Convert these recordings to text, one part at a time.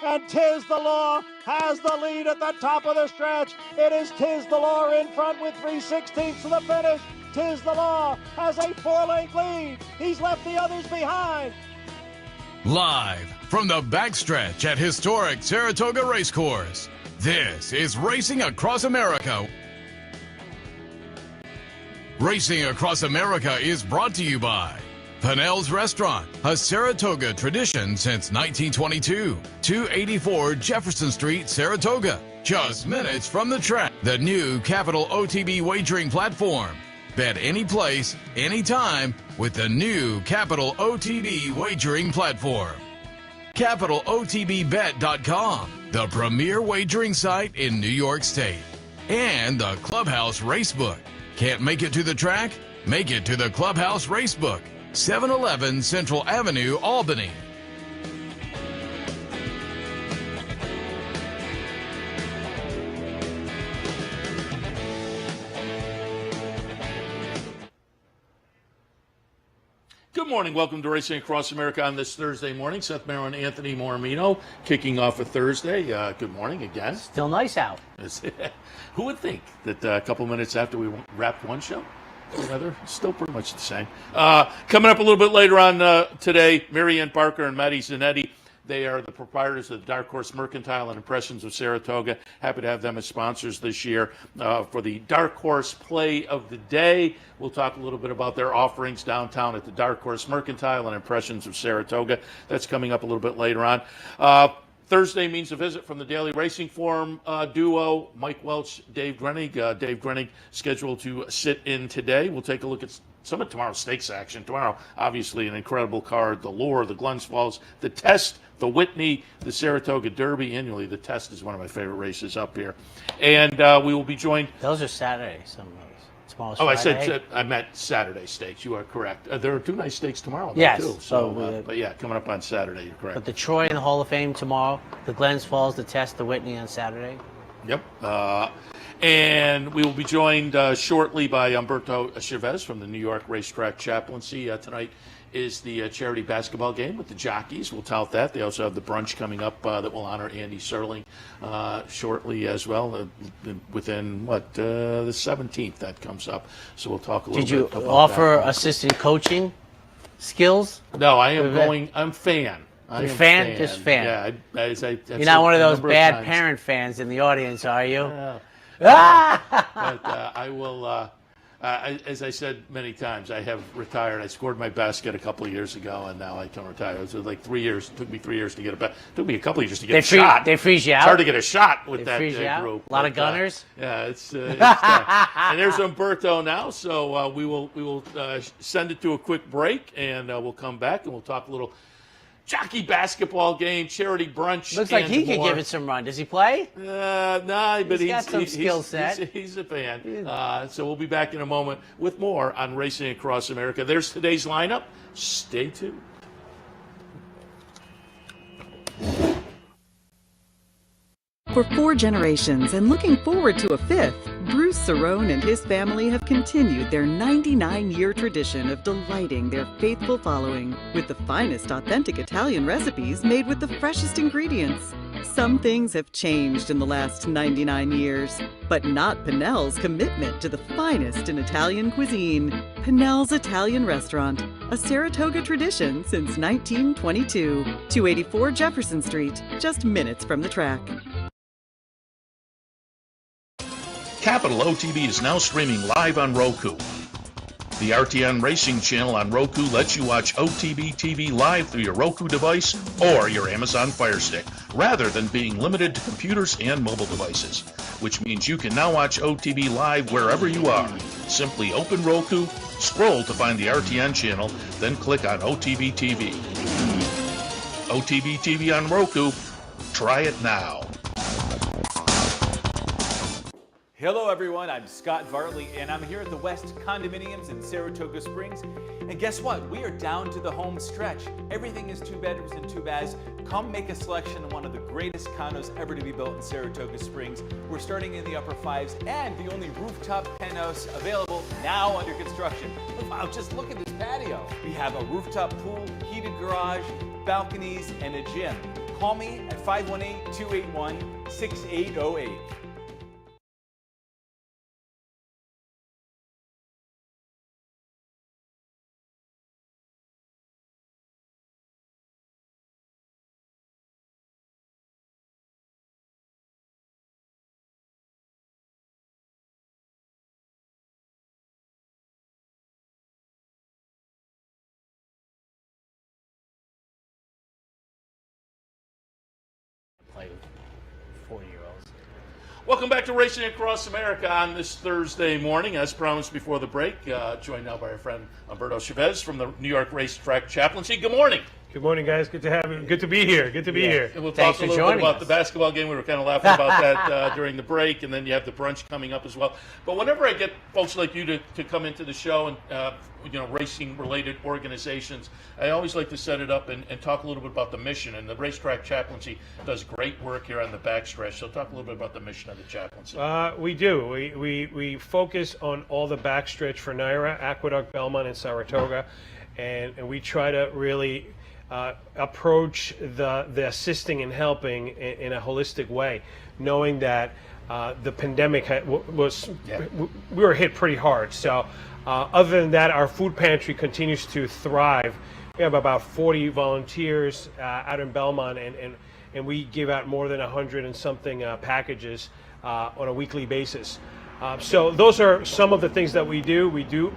and Tiz the Law has the lead at the top of the stretch. It is Tiz the Law in front with 3/16 to the finish. Tiz the Law has a 4-length lead. He's left the others behind. Live from the backstretch at historic Saratoga Race Course, this is Racing Across America. Racing Across America is brought to you by Pinnell's Restaurant, a Saratoga tradition since 1922. 284 Jefferson Street, Saratoga, just minutes from the track. The new Capital OTB wagering platform. Bet any place, anytime with the new Capital OTB wagering platform. CapitalOTBBet.com, the premier wagering site in New York State. And the Clubhouse Racebook. Can't make it to the track? Make it to the Clubhouse Racebook. 711 Central Avenue, Albany. Good morning. Welcome to Racing Across America on this Thursday morning. Seth Merrow and Anthony Moramino kicking off a Thursday. Good morning again. Still nice out. Who would think that a couple minutes after we wrapped one show, the weather is still pretty much the same. Coming up a little bit later on today, Marianne Barker and Maddie Zanetti. They are the proprietors of the Dark Horse Mercantile and Impressions of Saratoga. Happy to have them as sponsors this year for the Dark Horse Play of the Day. We'll talk a little bit about their offerings downtown at the Dark Horse Mercantile and Impressions of Saratoga. That's coming up a little bit later on. Thursday means a visit from the Daily Racing Forum duo, Mike Welch, Dave Grening. Dave Grening scheduled to sit in today. We'll take a look at some of tomorrow's stakes action. Tomorrow, obviously, an incredible card. The Lure, the Glens Falls, the Test, the Whitney, the Saratoga Derby. Annually, the Test is one of my favorite races up here. And we will be joined. Those are Saturdays, some of those. Tomorrow's Friday. I meant Saturday stakes. You are correct. There are two nice stakes tomorrow, yes, too. So, but yeah, coming up on Saturday, you're correct. But the Troy in the Hall of Fame tomorrow, the Glens Falls, the Test, the Whitney on Saturday. Yep. And we will be joined shortly by Humberto Chavez from the NY Racetrack chaplaincy. Tonight is the charity basketball game with the jockeys. We'll tout that. They also have the brunch coming up that will honor Andy Serling shortly as well. Within, the 17th that comes up. So we'll talk a little bit about that. Did you offer assistant coaching skills? No, I am going. I'm fan. Just fan. Yeah, you're not one of those bad parent fans in the audience, are you? But I will. As I said many times, I have retired. I scored my basket a couple of years ago, and now I can retire. It was like 3 years. It took me 3 years to get a basket. It took me a couple of years to get a shot. They freeze you out. It's hard to get a shot with that group. A lot of gunners. Yeah, it's tough. And there's Humberto now, so we will send it to a quick break, and we'll come back and we'll talk a little jockey basketball game, charity brunch. Looks like he could give it some run. Does he play? Nah, but he's got some skill set. He's a fan. So we'll be back in a moment with more on Racing Across America. There's today's lineup. Stay tuned. For 4 generations and looking forward to a 5th, Bruce Cerrone and his family have continued their 99-year tradition of delighting their faithful following with the finest authentic Italian recipes made with the freshest ingredients. Some things have changed in the last 99 years, but not Pinnell's commitment to the finest in Italian cuisine. Pinnell's Italian Restaurant, a Saratoga tradition since 1922. 284 Jefferson Street, just minutes from the track. Capital OTB is now streaming live on Roku. The RTN Racing channel on Roku lets you watch OTB TV live through your Roku device or your Amazon Fire Stick, rather than being limited to computers and mobile devices, which means you can now watch OTB live wherever you are. Simply open Roku, scroll to find the RTN channel, then click on OTB TV. OTB TV on Roku. Try it now. Hello everyone, I'm Scott Vartley and I'm here at the West Condominiums in Saratoga Springs. And guess what? We are down to the home stretch. Everything is 2 bedrooms and 2 baths. Come make a selection of one of the greatest condos ever to be built in Saratoga Springs. We're starting in the upper 5s and the only rooftop penthouse available now under construction. Wow, just look at this patio. We have a rooftop pool, heated garage, balconies, and a gym. call me at 518-281-6808. Play with 40-year-olds. Welcome back to Racing Across America on this Thursday morning. As promised before the break, joined now by our friend Alberto Chavez from the New York Racetrack chaplaincy. Good morning. Good morning, guys. Good to have you. Good to be here. Good to be here. And we'll Thanks talk a for little bit joining about us. the basketball game. We were kind of laughing about that during the break, and then you have the brunch coming up as well. But whenever I get folks like you to come into the show and racing-related organizations, I always like to set it up and talk a little bit about the mission. And the Racetrack Chaplaincy does great work here on the backstretch. So talk a little bit about the mission of the chaplaincy. We do. We focus on all the backstretch for NYRA, Aqueduct, Belmont, and Saratoga, and we try to really approach the assisting and helping in a holistic way, knowing that the pandemic we were hit pretty hard. So other than that, our food pantry continues to thrive. We have about 40 volunteers out in Belmont, and we give out more than 100 and something packages on a weekly basis. So those are some of the things that we do.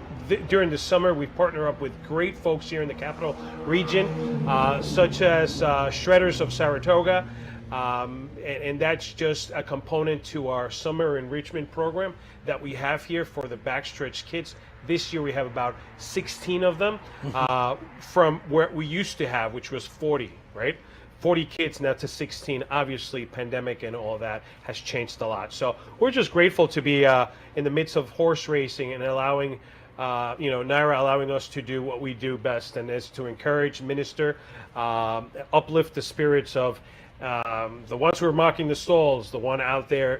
During the summer, we partner up with great folks here in the capital region, such as Shredders of Saratoga, and that's just a component to our summer enrichment program that we have here for the backstretch kids. This year we have about 16 of them from where we used to have, which was 40, right? 40 kids now to 16. Obviously, pandemic and all that has changed a lot. So we're just grateful to be in the midst of horse racing and allowing, NYRA allowing us to do what we do best, and is to encourage, minister, uplift the spirits of the ones who are mocking the stalls, the one out there,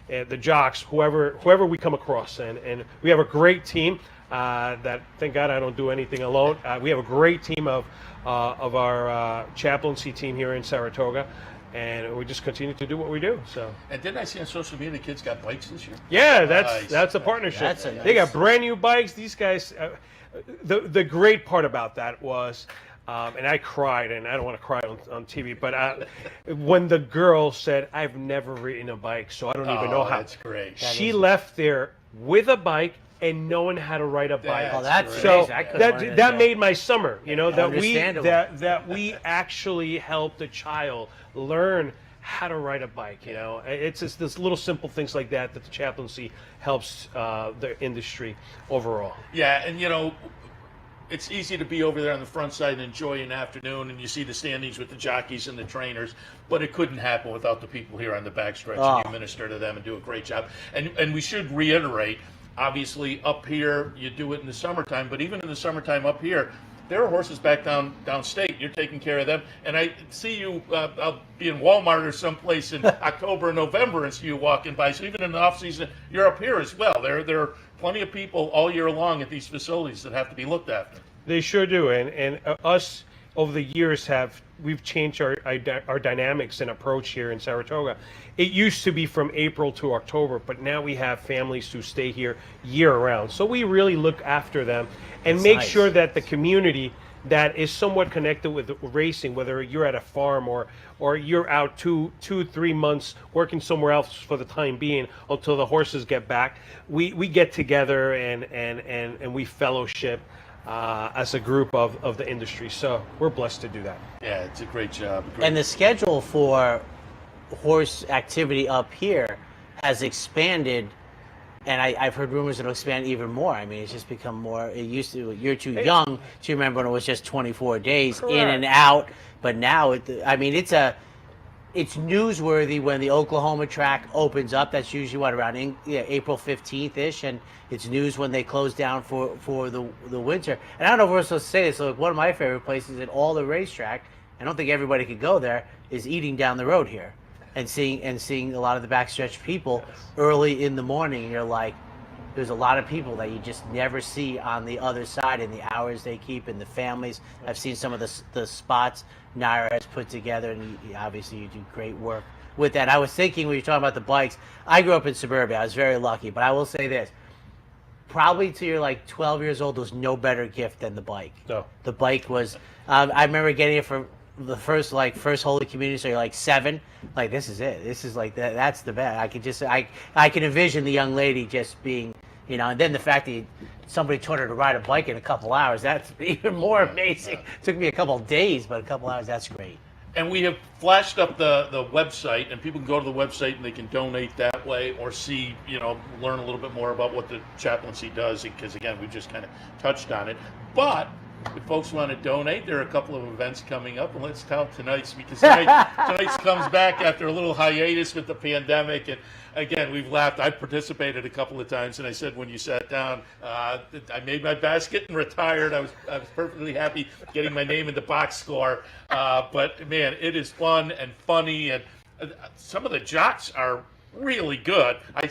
the jocks, whoever we come across, and we have a great team. That thank God I don't do anything alone. We have a great team of our chaplaincy team here in Saratoga, and we just continue to do what we do. So. And didn't I see on social media the kids got bikes this year? Yeah, Nice. that's a partnership. They got nice- brand new bikes. These guys. The great part about that was. And I cried, and I don't want to cry on TV, but when the girl said, "I've never ridden a bike, so I don't even know how." That's great. She left there with a bike and knowing how to ride a bike. Oh, that's great. So amazing. I couldn't learn that it. made my summer. Understandable. That we actually helped a child learn how to ride a bike. It's just this little simple things like that the chaplaincy helps the industry overall. Yeah, and it's easy to be over there on the front side and enjoy an afternoon, and you see the standings with the jockeys and the trainers, but it couldn't happen without the people here on the backstretch. And you minister to them and do a great job. And we should reiterate, obviously up here you do it in the summertime, but even in the summertime up here, there are horses back downstate. You're taking care of them, and I see you. I'll be in Walmart or someplace in October, November, and see you walking by. So even in the off season, you're up here as well. There are plenty of people all year long at these facilities that have to be looked after. They sure do, and us over the years we've changed our dynamics and approach here in Saratoga. It used to be from April to October, but now we have families who stay here year-round. So we really look after them and make sure that the community that is somewhat connected with racing, whether you're at a farm or you're out 2-3 months working somewhere else for the time being until the horses get back, we get together and we fellowship as a group of the industry. So we're blessed to do that. Yeah, it's a great job. And the schedule for horse activity up here has expanded, and I've heard rumors it'll expand even more. I mean, it's just become more. It used to. You're too young to remember when it was just 24 days in and out, but now it's newsworthy when the Oklahoma track opens up. That's usually around April 15th ish, and it's news when they close down for the winter. And I don't know if we're supposed to say this. So one of my favorite places at all the racetrack, I don't think everybody could go there, is eating down the road here, and seeing a lot of the backstretch people early in the morning. And you're like, there's a lot of people that you just never see on the other side, and the hours they keep, and the families. I've seen some of the spots Naira has put together, and obviously you do great work with that. I was thinking when you were talking about the bikes, I grew up in suburbia. I was very lucky, but I will say this. Probably till you're like 12 years old, there was no better gift than the bike. No. The bike was, I remember getting it for the first Holy Community, so you're like 7. Like, this is it. This is like, that's the best. I can envision the young lady just being, and then the fact that somebody taught her to ride a bike in a couple hours, that's even more amazing. Took me a couple of days, but a couple hours, that's great. And we have flashed up the website, and people can go to the website and they can donate that way, or see, learn a little bit more about what the chaplaincy does, because again, we just kind of touched on it. But if folks want to donate, there are a couple of events coming up, and let's tell tonight's, because tonight's comes back after a little hiatus with the pandemic. And again, we've laughed. I participated a couple of times, and I said when you sat down, I made my basket and retired. I was perfectly happy getting my name in the box score. But man, it is fun and funny, and some of the jocks are really good. I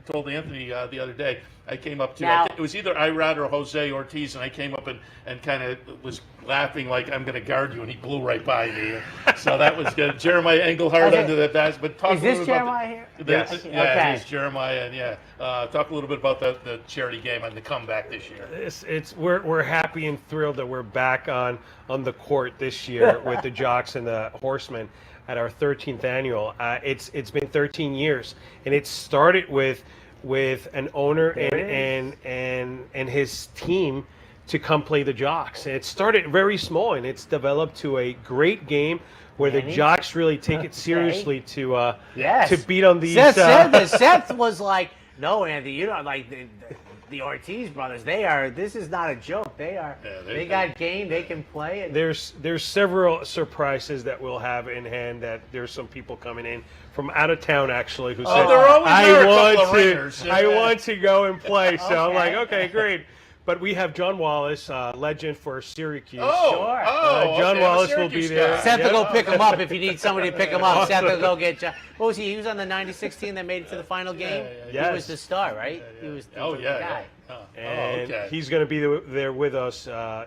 told Anthony the other day, I came up to, it was either Irad or Jose Ortiz, and I came up and kind of was laughing like, I'm going to guard you, and he blew right by me. So that was good. Jeremiah Engelhardt under the basket. But talk is this Jeremiah here? Yes. Yeah, okay. It's Jeremiah, and talk a little bit about the charity game and the comeback this year. We're happy and thrilled that we're back on the court this year with the jocks and the horsemen at our 13th annual. It's been 13 years, and it started with an owner and his team to come play the jocks. And it started very small, and it's developed to a great game where the jocks really take it seriously to beat on these. Seth was like, "No, Andy, like the Ortiz brothers. This is not a joke. They got game. They can play it." There's several surprises that we'll have in hand. That there's some people coming in from out of town actually who said, "I want to go and play." So I'm like, okay, great. But we have John Wallace, legend for Syracuse. John Wallace will be there. Seth will go pick him up if you need somebody to pick him up. Seth will go get John. What was he? He was on the 96 team that made it to the final game? He was the star, right? He was the guy. And he's going to be there with us,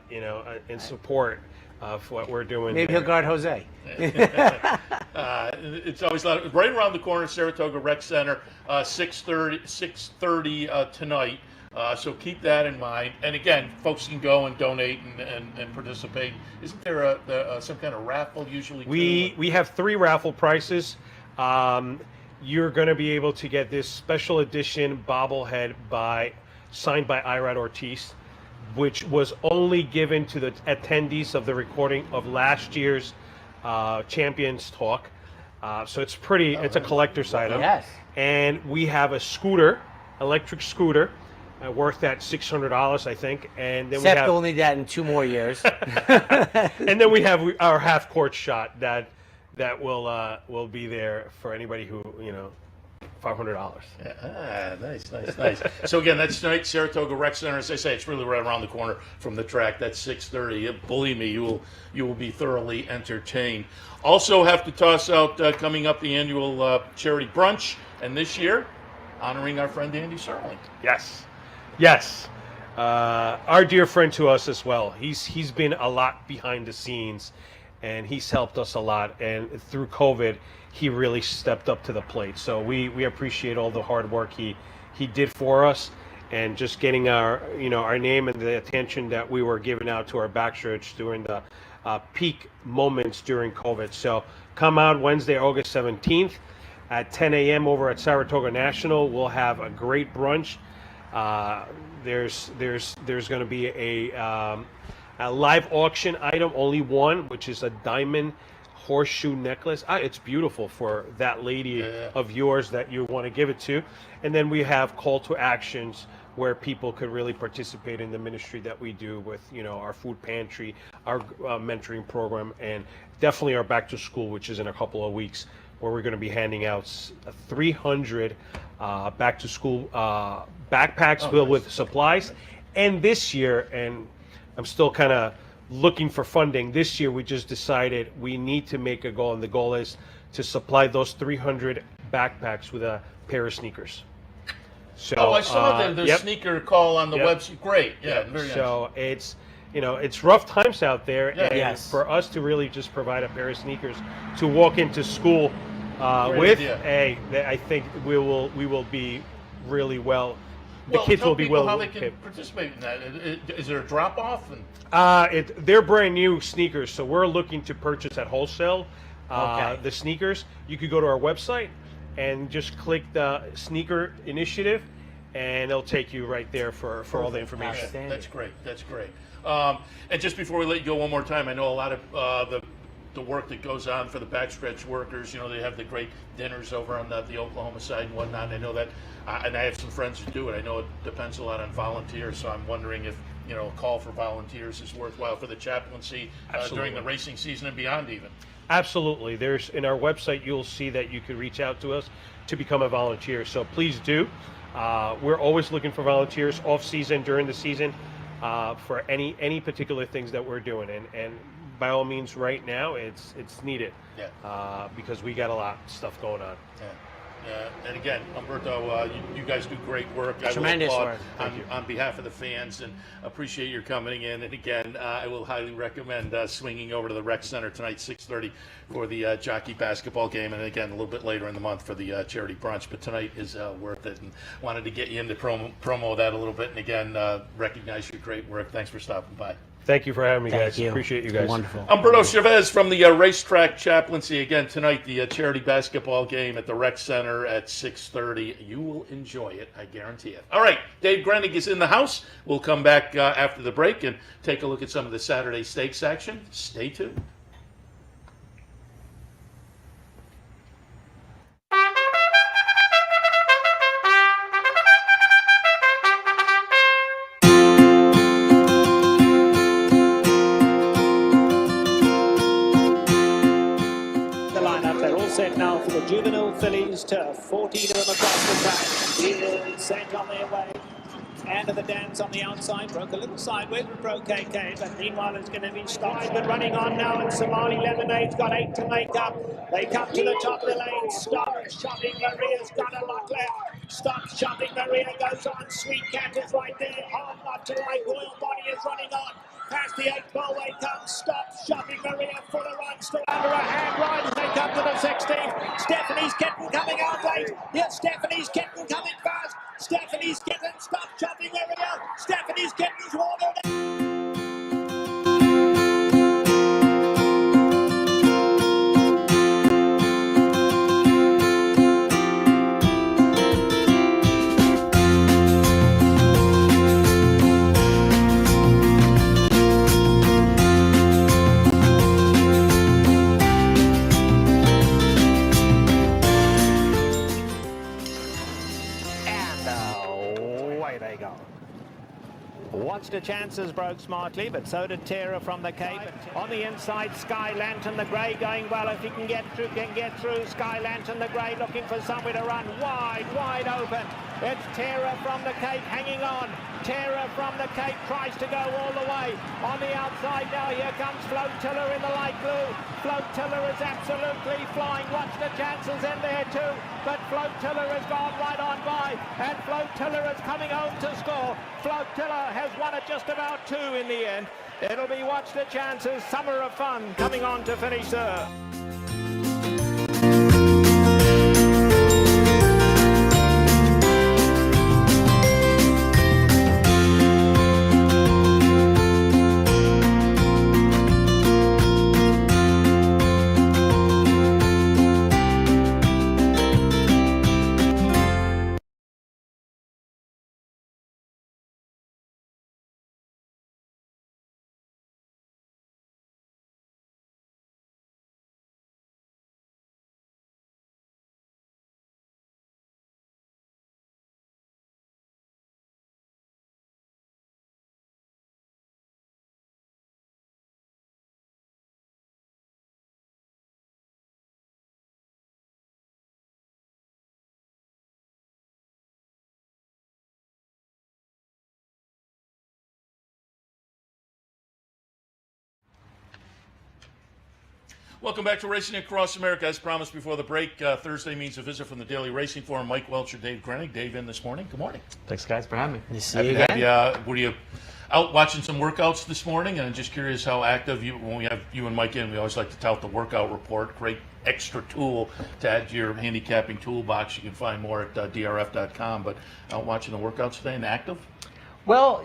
in support of what we're doing. Maybe he'll guard Jose. It's always right around the corner, Saratoga Rec Center, 6:30 tonight. So keep that in mind. And again, folks can go and donate and participate. Isn't there some kind of raffle usually? We have 3 raffle prices. You're going to be able to get this special edition bobblehead signed by Irad Ortiz, which was only given to the attendees of the recording of last year's Champions Talk. So it's it's a collector's item. Yes. And we have a scooter, electric scooter, worth at $600, I think. And then Seth will need that in 2 more years. And then we have our half-court shot that will be there for anybody who, $500. Nice. So again, that's tonight, Saratoga Rec Center. As I say, it's really right around the corner from the track. That's 6:30. Believe me, you will be thoroughly entertained. Also have to toss out coming up the annual charity brunch, and this year honoring our friend Andy Serling. Yes. Our dear friend to us as well. He's been a lot behind the scenes, and he's helped us a lot. And through COVID, he really stepped up to the plate. So we appreciate all the hard work he did for us, and just getting our name and the attention that we were giving out to our backstretch during the peak moments during COVID. So come out Wednesday, August 17th at 10 a.m. over at Saratoga National. We'll have a great brunch. There's going to be a live auction item, only one, which is a diamond horseshoe necklace. It's beautiful for that lady of yours that you want to give it to. And then we have call to actions where people could really participate in the ministry that we do with, our food pantry, our mentoring program, and definitely our back to school, which is in a couple of weeks, where we're going to be handing out 300 back to school backpacks filled with supplies. And this year, and I'm still kind of looking for funding, this year we just decided we need to make a goal, and the goal is to supply those 300 backpacks with a pair of sneakers. So, I saw their yep. sneaker call on the Yep. website. Great. Yeah, very nice. So it's, it's rough times out there, Yeah. and Yes. for us to really just provide a pair of sneakers to walk into school Great with, idea. I think we will be really well. The Well, kids tell will be people well. how they can participate in that. Is there a drop off? They're brand new sneakers, so we're looking to purchase at wholesale. Okay. The sneakers. You could go to our website and just click the sneaker initiative, and it'll take you right there for all the information. Outstanding. That's great. That's great. And just before we let you go one more time, I know a lot of the work that goes on for the backstretch workers. They have the great dinners over on the Oklahoma side and whatnot. I know that, and I have some friends who do it. I know it depends a lot on volunteers, so I'm wondering if a call for volunteers is worthwhile for the chaplaincy during the racing season and beyond even. Absolutely. There's in our website, you'll see that you could reach out to us to become a volunteer. So please do. We're always looking for volunteers off season, during the season, for any particular things that we're doing. And by all means, right now it's needed. Because we got a lot of stuff going on. And again, Humberto, you guys do great work. Tremendous I will work. applaud on behalf of the fans and appreciate your coming in. And again, I will highly recommend swinging over to the Rec Center tonight, 6:30, for the jockey basketball game. And again, a little bit later in the month for the charity brunch. But tonight is worth it. And wanted to get you into promo that a little bit. And again, recognize your great work. Thanks for stopping by. Thank you for having me, guys. Thank you. Appreciate you guys. Wonderful. Humberto Chavez from the Racetrack Chaplaincy. Again, tonight, the charity basketball game at the Rec Center at 6:30. You will enjoy it, I guarantee it. All right, Dave Grening is in the house. We'll come back after the break and take a look at some of the Saturday Stakes action. Stay tuned. Set now for the juvenile fillies, turf. 14 of them across the track. Field set on their way. And the dance on the outside, broke a little sideways with Pro KK, but meanwhile it's going to be stopped. But running on now, and Somali Lemonade's got 8 to make up. They come to the top of the lane. Stop shopping. Maria's got a lot left. Stop shopping. Maria goes on. Sweet Cat is right there. Hard not to like. Royal Body is running on. Past the 8th ball, they come. Stop shopping. Maria for the run. Still under a hand ride as they come to the 16th. Stephanie's Kitten coming out late. Yes, Stephanie's Kitten coming fast. Stephanie's Kitten. Stop shopping. Maria. Stephanie's Kitten's watered. Watched the chances, broke smartly, but so did Terra from the Cape. On the inside, Sky Lantern, the grey going well. If he can get through. Sky Lantern, the grey looking for somewhere to run. Wide open. It's Terra from the Cape hanging on. Terra from the Cape tries to go all the way. On the outside now, here comes Flotilla in the light blue. Flotilla is absolutely flying. Watch the chances in there too. But Flotilla has gone right on by. And Flotilla is coming home to score. Flotilla has won it just about 2 in the end. It'll be watch the chances. Summer of fun coming on to finish third. Welcome back to Racing Across America. As promised before the break, Thursday means a visit from the Daily Racing Forum. Mike Welch or Dave Grening. Dave in this morning. Good morning. Thanks, guys, for having me. You see you again. Were you out watching some workouts this morning? And I'm just curious how active when we have you and Mike in, we always like to tout the workout report. Great extra tool to add to your handicapping toolbox. You can find more at drf.com. But out watching the workouts today and active? Well,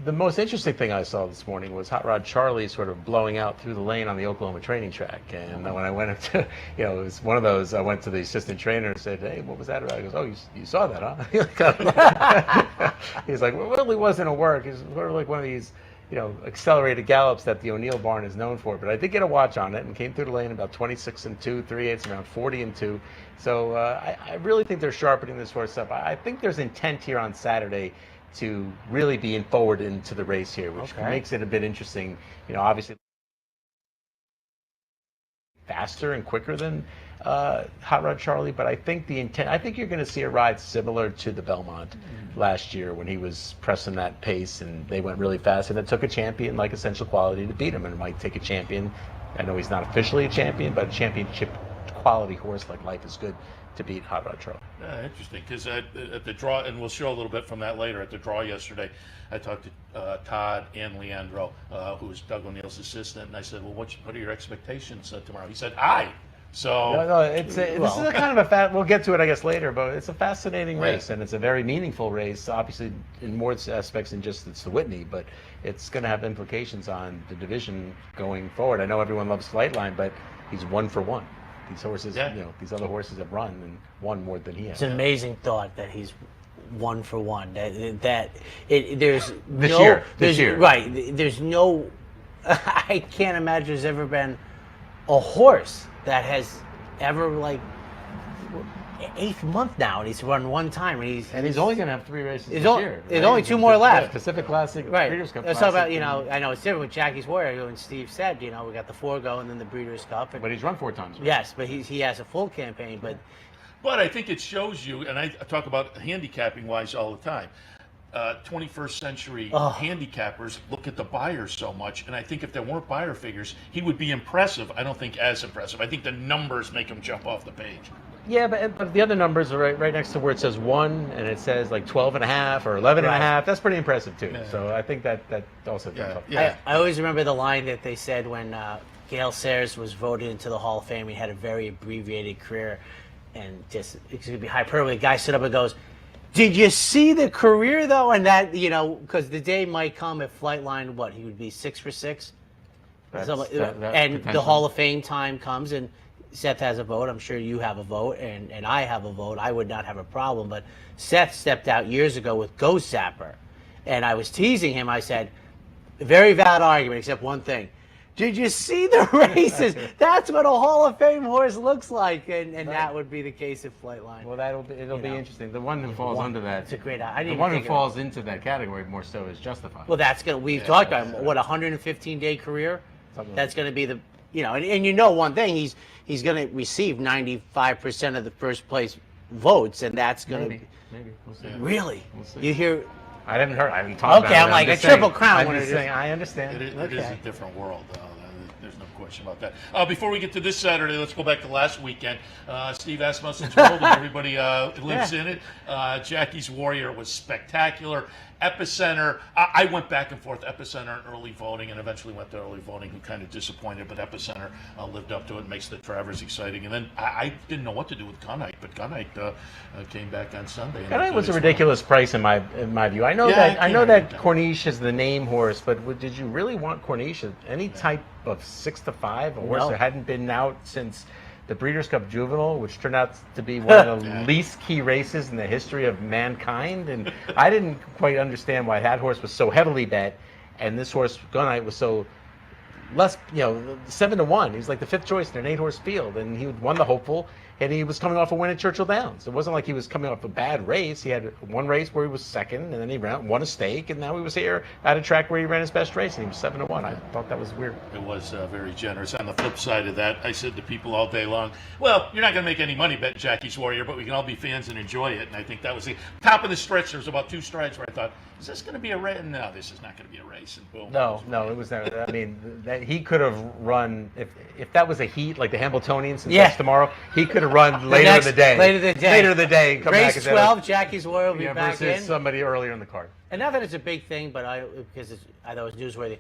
the most interesting thing I saw this morning was Hot Rod Charlie sort of blowing out through the lane on the Oklahoma training track. And when I went up to, it was one of those, I went to the assistant trainer and said, hey, what was that about? He goes, oh, you saw that, huh? He's like, well, it really wasn't a work. It's sort of like one of these, accelerated gallops that the O'Neill barn is known for. But I did get a watch on it and came through the lane about 26 and 2, 3/8, around 40 and 2. So I really think they're sharpening this horse up. I think there's intent here on Saturday to really be forward into the race here, which makes it a bit interesting. Obviously faster and quicker than Hot Rod Charlie, but I think the intent. I think you're going to see a ride similar to the Belmont last year when he was pressing that pace and they went really fast, and it took a champion like Essential Quality to beat him, and it might take a champion. I know he's not officially a champion, but a championship quality horse like Life is Good to beat Hot Rod Charlie. Interesting, because at the draw, and we'll show a little bit from that later, at the draw yesterday, I talked to Todd and Leandro, who was Doug O'Neill's assistant, and I said, well, what are your expectations tomorrow? He said, high. So this is a kind of we'll get to it, I guess, later, but it's a fascinating race, and it's a very meaningful race, obviously in more aspects than just it's the Whitney, but it's going to have implications on the division going forward. I know everyone loves Flightline, but he's 1 for 1. These horses, these other horses have run and won more than he has. It's an amazing thought that he's 1 for 1. There's this year. Right. There's no. I can't imagine there's ever been a horse that has ever 8th month now, and he's run one time, and he's only going to have 3 races this year. There's only 2 more left. Pacific Classic, right? Breeders' Cup. Let's talk about I know it's different with Jackie's Warrior. And Steve said, we got the 4 go and then the Breeders' Cup. But he's run 4 times. Right? Yes, but he has a full campaign. But I think it shows you, and I talk about handicapping wise all the time. 21st century handicappers look at the Beyer so much, and I think if there weren't Beyer figures, he would be impressive. I don't think as impressive. I think the numbers make him jump off the page. Yeah, but the other numbers are right next to where it says 1, and it says 12.5 or 11.5. That's pretty impressive too. Yeah. So I think that also jumps up. Yeah. I always remember the line that they said when Gale Sayers was voted into the Hall of Fame. He had a very abbreviated career, and just it's going to be hyperbole. The guy stood up and goes, did you see the career though? And that, because the day might come if Flightline, he would be 6 for 6. And the Hall of Fame time comes, and Seth has a vote. I'm sure you have a vote, and I have a vote. I would not have a problem. But Seth stepped out years ago with Ghost Zapper, and I was teasing him. I said, very valid argument, except one thing. Did you see the races? That's what a Hall of Fame horse looks like, and that would be the case at Flightline. Well, it'll be interesting. The one who falls under that. It's a great. The one who falls into that category more so is Justified. Well, that's gonna. We've talked about him. What, 115-day career? That's gonna be the. And one thing. He's gonna receive 95% of the first place votes, and that's gonna. Maybe. We'll see. Really? We'll see. You hear? I haven't talked about it. Okay, I'm like a Triple Crown. I'm just saying, I understand. It is a different world, though. There's no question about that. Before we get to this Saturday, let's go back to last weekend. Steve Asmussen's world, and everybody lives in it. Jackie's Warrior was spectacular. Epicenter, I went back and forth, Epicenter and early voting, and eventually went to early voting, who kind of disappointed, but Epicenter lived up to it, makes the Travers exciting. And then I didn't know what to do with Gunite, but Gunite came back on Sunday. Gunite was a ridiculous price in my view. I know that Corniche is the name horse, but did you really want Corniche any type of 6 to 5, a horse that hadn't been out since the Breeders' Cup Juvenile, which turned out to be one of the least key races in the history of mankind? And I didn't quite understand why that horse was so heavily bet, and this horse, Gunite, was so less, 7 to 1. He's like the 5th choice in an 8-horse field, and he won the Hopeful, and he was coming off a win at Churchill Downs. It wasn't like he was coming off a bad race. He had one race where he was second, and then he won a stake, and now he was here at a track where he ran his best race, and he was 7-1. I thought that was weird. It was very generous. On the flip side of that, I said to people all day long, well, you're not going to make any money betting Jackie's Warrior, but we can all be fans and enjoy it. And I think that was the top of the stretch. There was about 2 strides where I thought, is this going to be a race? No, this is not going to be a race. And boom. No, it was never. I mean, he could have run, if that was a heat, like the Hambletonians since that's tomorrow, he could have run later in the day. Later in the day. And come race back 12, Jackie's Warrior will be back versus in. somebody earlier in the card. And not that it's a big thing, but I thought it was newsworthy.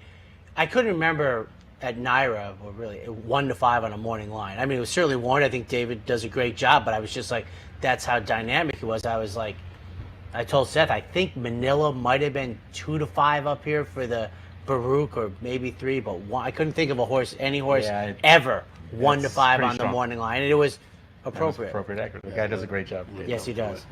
I couldn't remember at NYRA, or really 1 to 5 on a morning line. I mean, it was certainly warned. I think David does a great job, but I was just like, that's how dynamic it was. I was like, I told Seth, I think Manila might have been 2 to 5 up here for the Baruch, or maybe 3, but I couldn't think of any horse ever 1 to 5 on the morning line, and it was appropriate. Accurate. The guy does a great job. Yes, he does.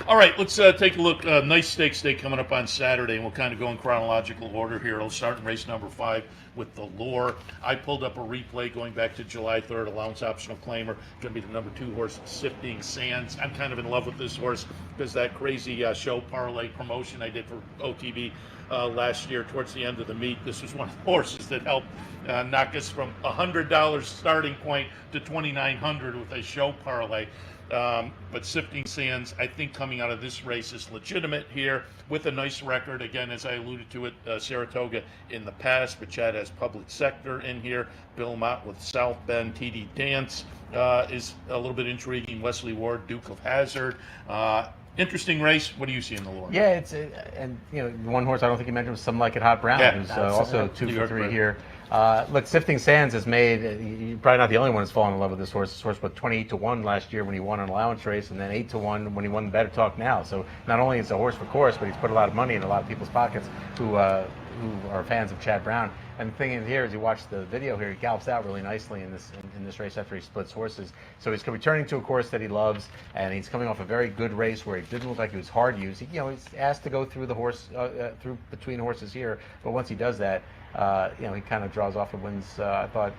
All right, let's take a look. Nice Stakes Day coming up on Saturday, and we'll kind of go in chronological order here. It'll start in race number 5 with the Lure. I pulled up a replay going back to July 3rd, allowance optional claimer. Going to be the number 2 horse, Sifting Sands. I'm kind of in love with this horse because that crazy show parlay promotion I did for OTB last year towards the end of the meet. This was one of the horses that helped knock us from $100 starting point to $2,900 with a show parlay. But Sifting Sands, I think, coming out of this race is legitimate here with a nice record. Again, as I alluded to it, Saratoga in the past, but Chad has Public Sector in here. Bill Mott with South Bend. TD Dance is a little bit intriguing. Wesley Ward, Duke of Hazzard. Interesting race. What do you see in the Lure? Yeah, it's and one horse I don't think you mentioned was Some Like It Hot Brown, who's also 2 for 3 here. Look, Sifting Sands has made. You're probably not the only one who's fallen in love with this horse. This horse was 28 to 1 last year when he won an allowance race, and then 8 to 1 when he won the Better Talk Now. So not only is it a horse for course, but he's put a lot of money in a lot of people's pockets who are fans of Chad Brown. And the thing is here, as you watch the video here, he gallops out really nicely in this race after he splits horses. So he's returning to a course that he loves, and he's coming off a very good race where he didn't look like he was hard used. He's asked to go through the horse, through between horses here, but once he does that, he kind of draws off and wins. I thought,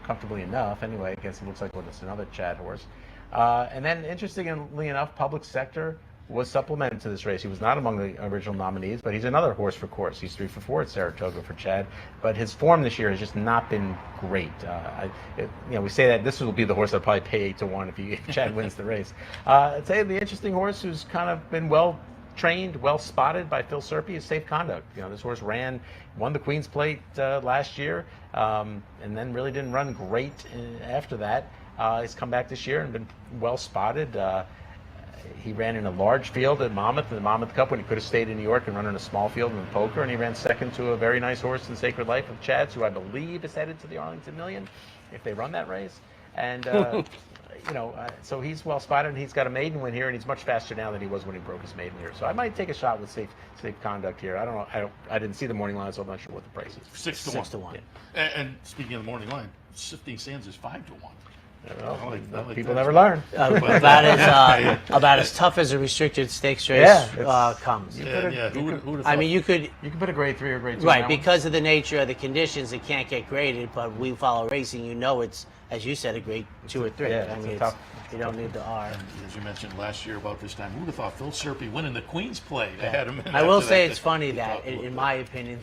comfortably enough. Anyway, I guess it looks like it's another Chad horse. And then, interestingly enough, Public Sector was supplemented to this race. He was not among the original nominees, but he's another horse for course. He's 3 for 4 at Saratoga for Chad, but his form this year has just not been great. We say that this will be the horse that'll probably pay 8 to 1 if Chad wins the race. I'd say the interesting horse who's kind of been well trained, well spotted by Phil Serpe is Safe Conduct. This horse won the Queen's Plate last year, and then really didn't run great after that. He's come back this year and been well spotted. He ran in a large field at Monmouth, in the Monmouth Cup, when he could have stayed in New York and run in a small field in the poker, and he ran second to a very nice horse in Sacred Life of Chad's, who I believe is headed to the Arlington Million if they run that race. And so he's well spotted, and he's got a maiden win here, and he's much faster now than he was when he broke his maiden here. So I might take a shot with Safe Conduct here. I don't know. I didn't see the morning line, so I'm not sure what the price is. 6 to 1. 6 to 1. Yeah. And speaking of the morning line, Sifting Sands is 5 to 1. People never learn. About as tough as a restricted stakes race comes. Who would have I mean, you could put a grade 3 or grade 2. right, because of the nature of the conditions, it can't get graded. But we follow racing, it's, as you said, a grade 2 or 3. Yeah, you don't need the R. As you mentioned last year about this time, who would have thought Phil Serpe winning the Queen's Plate? I had him. I will say it's funny that, in my opinion,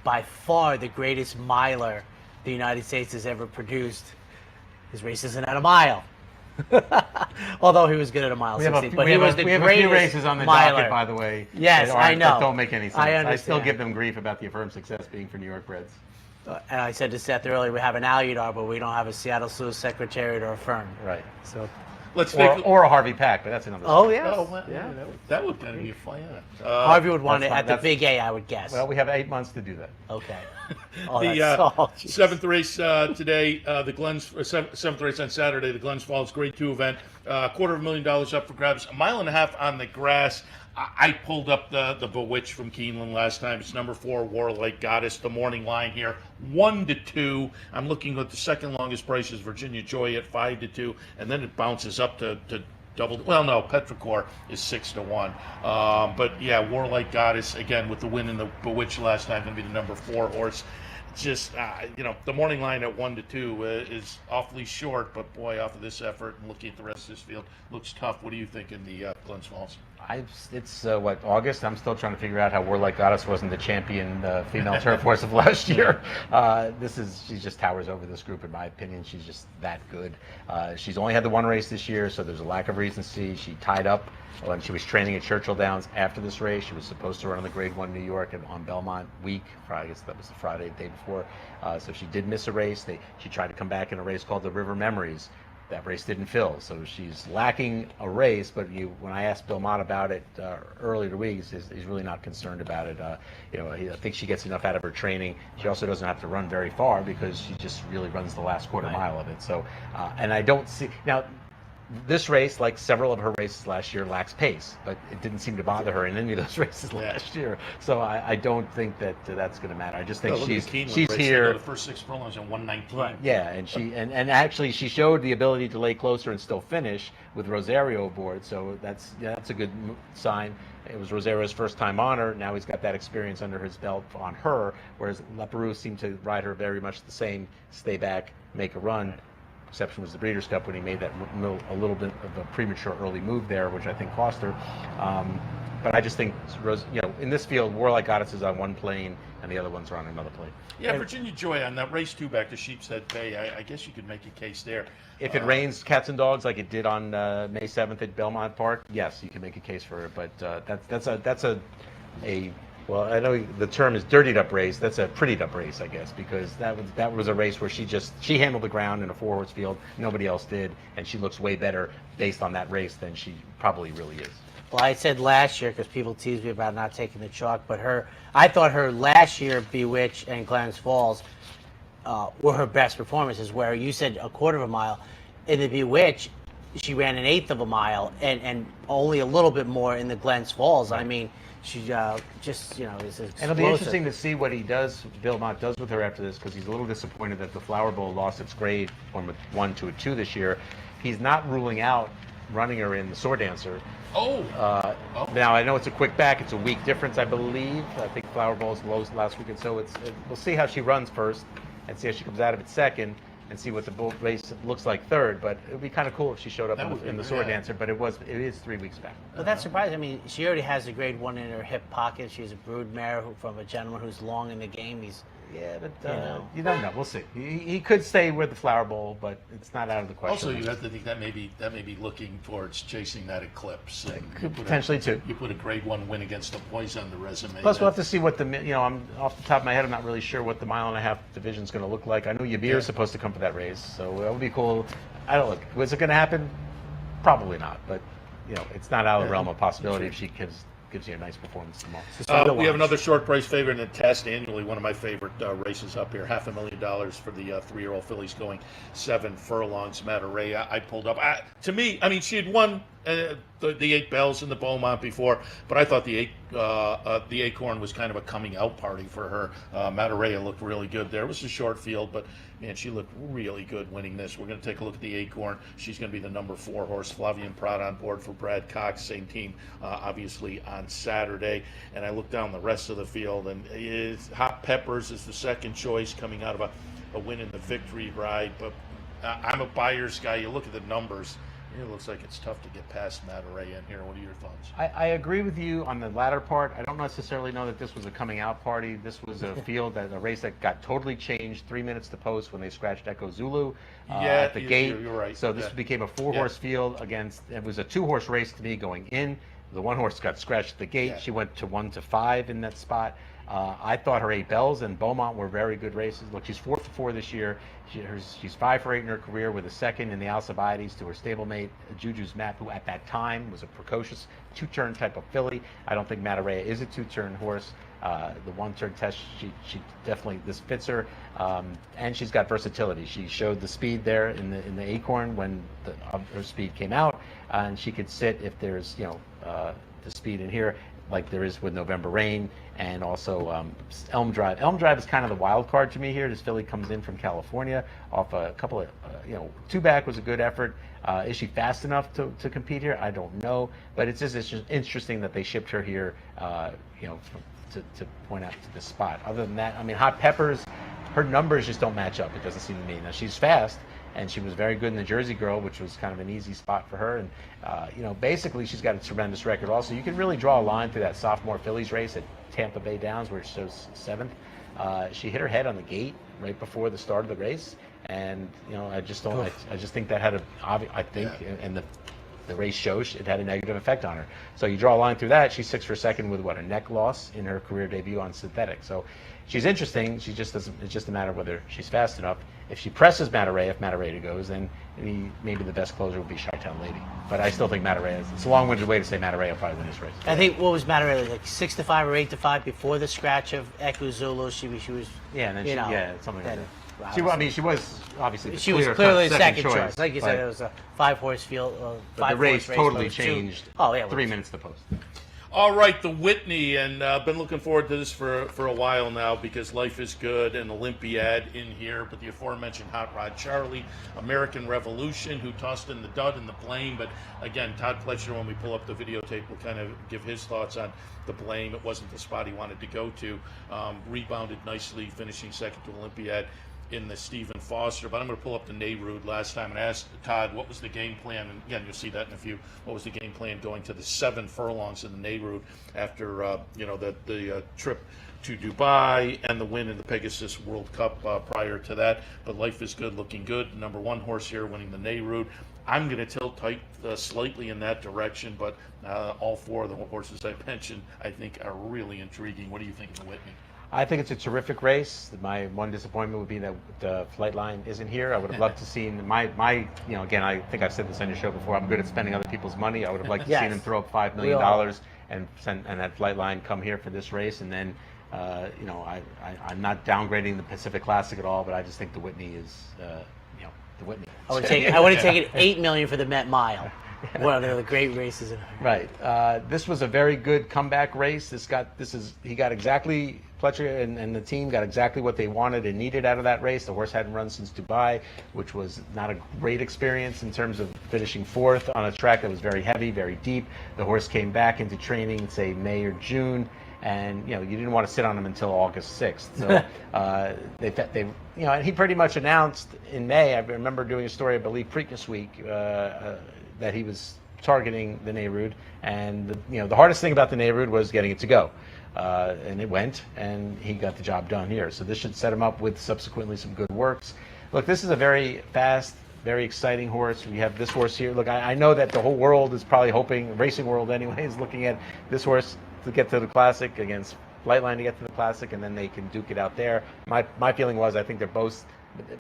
by far the greatest miler the United States has ever produced. His race isn't at a mile. Although he was good at a mile 16. But he was the greatest. We have a few races on the docket, by the way. Yes, I know. That don't make any sense. I still give them grief about the affirmed success being for New York Breds. And I said to Seth earlier, we have an Aludar, but we don't have a Seattle Sluice Secretariat or a firm. Right. So, or a Harvey Pack, but that's another story. Oh, yes. Oh, well, yeah. That would kind of be a fun. Harvey would want it at the Big A, I would guess. Well, we have 8 months to do that. Okay. The seventh race today, the Glens, seventh race on Saturday, the Glens Falls Grade 2 event, $250,000 up for grabs, 1.5 miles on the grass. I pulled up the Bewitched from Keeneland last time. It's number 4, Warlike Goddess. The morning line here, 1 to 2. I'm looking at the second longest price is Virginia Joy at 5 to 2, and then it bounces up to double. Well, no, Petrichor is 6 to 1. But yeah, Warlike Goddess again with the win in the Bewitched last time, going to be the number 4 horse. just the morning line at 1-2 is awfully short, but boy, off of this effort and looking at the rest of this field, looks tough. What do you think in the Glens Falls? It's August. I'm still trying to figure out how Warlike Goddess wasn't the champion female turf horse of last year. She just towers over this group, in my opinion. She's just that good. She's only had the one race this year, so there's a lack of recency. She tied up when she was training at Churchill Downs after this race. She was supposed to run on the Grade 1 New York and on Belmont week. I guess that was the Friday, the day before. So she did miss a race. She tried to come back in a race called the River Memories. That race didn't fill, so she's lacking a race. But when I asked Bill Mott about it earlier week, he's really not concerned about it. I think she gets enough out of her training. She also doesn't have to run very far because she just really runs the last quarter mile of it. So, and I don't see now. This race, like several of her races last year, lacks pace, but it didn't seem to bother her in any of those races last year. So I don't think that that's going to matter. I just think she's here. The first 6 furlongs in 1:19. Right. Yeah, and and actually she showed the ability to lay closer and still finish with Rosario aboard. So that's a good sign. It was Rosario's first time on her. Now he's got that experience under his belt on her, whereas Leperoux seemed to ride her very much the same, stay back, make a run. Exception was the Breeders' Cup when he made that a little bit of a premature early move there, which I think cost her. But I just think, in this field, Warlike Goddess is on one plane and the other ones are on another plane. Yeah, Virginia Joy on that race 2 back to Sheepshead Bay, I guess you could make a case there. If it rains cats and dogs like it did on May 7th at Belmont Park, yes, you can make a case for it. But that's a well, I know the term is dirtied up race. That's a prettied up race, I guess, because that was a race where she handled the ground in a 4-horse field. Nobody else did, and she looks way better based on that race than she probably really is. Well, I said last year because people teased me about not taking the chalk, but I thought her last year, Bewitch and Glens Falls, were her best performances. Where you said a quarter of a mile, in the Bewitch, she ran an 1/8 of a mile, and only a little bit more in the Glens Falls. Right. I mean. She is explosive. And it'll be interesting to see what Bill Mott does with her after this, because he's a little disappointed that the Flower Bowl lost its grade from a 1 to a 2 this year. He's not ruling out running her in the Sword Dancer. Now I know it's a quick back. It's a week difference, I believe. I think Flower Bowl is low last weekend, so we'll see how she runs first and see how she comes out of it second. And see what the bull race looks like third, but it would be kind of cool if she showed up in the Sword Dancer. But it is 3 weeks back. Well, that's surprising. I mean, she already has a Grade 1 in her hip pocket. She's a brood mare from a gentleman who's long in the game. You don't know. We'll see. He could stay with the Flower Bowl, but it's not out of the question. Also, you have to think that may be looking towards chasing that eclipse. Potentially too. You put a Grade 1 win against the boys on the resume. Plus, we'll have to see what I'm off the top of my head. I'm not really sure what the 1.5-mile division is going to look like. I know Yabir is supposed to come for that race, so that would be cool. I don't look. Was it going to happen? Probably not, but it's not out of the realm of possibility if she gives you a nice performance tomorrow. We have another short price favorite in the test annually, one of my favorite races up here, $500,000 for the 3-year-old fillies going 7 furlongs. Mataray, I pulled up. To me, I mean, she had won the 8 Bells in the Beaumont before, but I thought the Acorn was kind of a coming out party for her. Mataray looked really good there. It was a short field, but man, she looked really good winning this. We're going to take a look at the Acorn. She's going to be the number 4 horse. Flavian Prat on board for Brad Cox, same team, obviously on Saturday. And I look down the rest of the field, and Hot Peppers is the second choice coming out of a win in the Victory Ride. But I'm a buyer's guy. You look at the numbers. It looks like it's tough to get past Mataray in here. What are your thoughts? I agree with you on the latter part. I don't necessarily know that this was a coming out party. This was a a race that got totally changed 3 minutes to post when they scratched Echo Zulu at the gate. You're right. So this became a 4-horse field it was a 2-horse race to me going in. The 1 horse got scratched at the gate. She went to 1 to 5 in that spot. I thought her 8 Bells and Beaumont were very good races. Look, she's 4 for 4 this year. She's 5 for 8 in her career with a second in the Alcibiades to her stablemate Juju's Map, who at that time was a precocious 2-turn type of filly. I don't think Mataray is a 2-turn horse. The 1-turn test, she definitely, this fits her, and she's got versatility. She showed the speed there in the Acorn when her speed came out, and she could sit if there's the speed in here, like there is with November Rain, and also Elm Drive. Elm Drive is kind of the wild card to me here. This filly comes in from California off a couple of, 2 back was a good effort. Is she fast enough to compete here? I don't know, but it's just interesting that they shipped her here, to point out to this spot. Other than that, I mean, Hot Peppers, her numbers just don't match up. It doesn't seem to me. Now she's fast, and she was very good in the Jersey Girl, which was kind of an easy spot for her. And you know, basically, she's got a tremendous record. Also, you can really draw a line through that sophomore fillies race at Tampa Bay Downs, where it shows 7th. She hit her head on the gate right before the start of the race, and you know, I just don't. I just think that had a. I think, and the race shows it had a negative effect on her. So you draw a line through that. She's 6 for second with what, a neck loss in her career debut on synthetic. So she's interesting. She just doesn't. It's just a matter of whether she's fast enough. If she presses Mataray, if Mataray goes, then maybe the best closer would be Chi-Town Lady. But I still think Mataray. It's a long-winded way to say Mataray will probably win this race. I think what was Mataray, like 6-5 or 8-5 before the scratch of Eku Zulu. She was and then something like that. She was obviously she was clearly the second choice. Like you said, it was a 5-horse field. The race totally changed. 3 minutes to post. All right, the Whitney, and I've been looking forward to this for a while now because Life is Good and Olympiad in here, but the aforementioned Hot Rod Charlie, American Revolution, who tossed in the dud and the blame, but again, Todd Pletcher, when we pull up the videotape, will kind of give his thoughts on the blame. It wasn't the spot he wanted to go to. Rebounded nicely, finishing second to Olympiad in the Stephen Foster, but I'm going to pull up the Nehrude last time and ask Todd what was the game plan, and again you'll see that in a few. What was the game plan going to the 7 furlongs in the Nehrude after the trip to Dubai and the win in the Pegasus World Cup prior to that? But Life is Good, looking good. Number 1 horse here winning the Nehrude. I'm going to tilt tight slightly in that direction, but all 4 of the horses I mentioned I think are really intriguing. What do you think of the Whitney? I think it's a terrific race. My one disappointment would be that the flight line isn't here. I would have loved to see my again, I think I've said this on your show before, I'm good at spending other people's money. I would have liked to see them throw up $5 million and that flight line come here for this race. And then, I'm not downgrading the Pacific Classic at all, but I just think the Whitney is, the Whitney. I would have taken $8 million for the Met Mile. One of the great races. Right. This was a very good comeback race. He got exactly, Pletcher and the team got exactly what they wanted and needed out of that race. The horse hadn't run since Dubai, which was not a great experience in terms of finishing 4th on a track that was very heavy, very deep. The horse came back into training, say May or June, and you didn't want to sit on him until August 6th. So and he pretty much announced in May. I remember doing a story, I believe, Preakness Week, that he was targeting the Nehrude, and the hardest thing about the Nehrude was getting it to go, and it went, and he got the job done here. So this should set him up with subsequently some good works. Look, this is a very fast, very exciting horse. We have this horse here. Look, I know that the whole world is probably hoping, racing world anyway, is looking at this horse to get to the Classic against Flightline to get to the Classic, and then they can duke it out there. My feeling was I think they're both.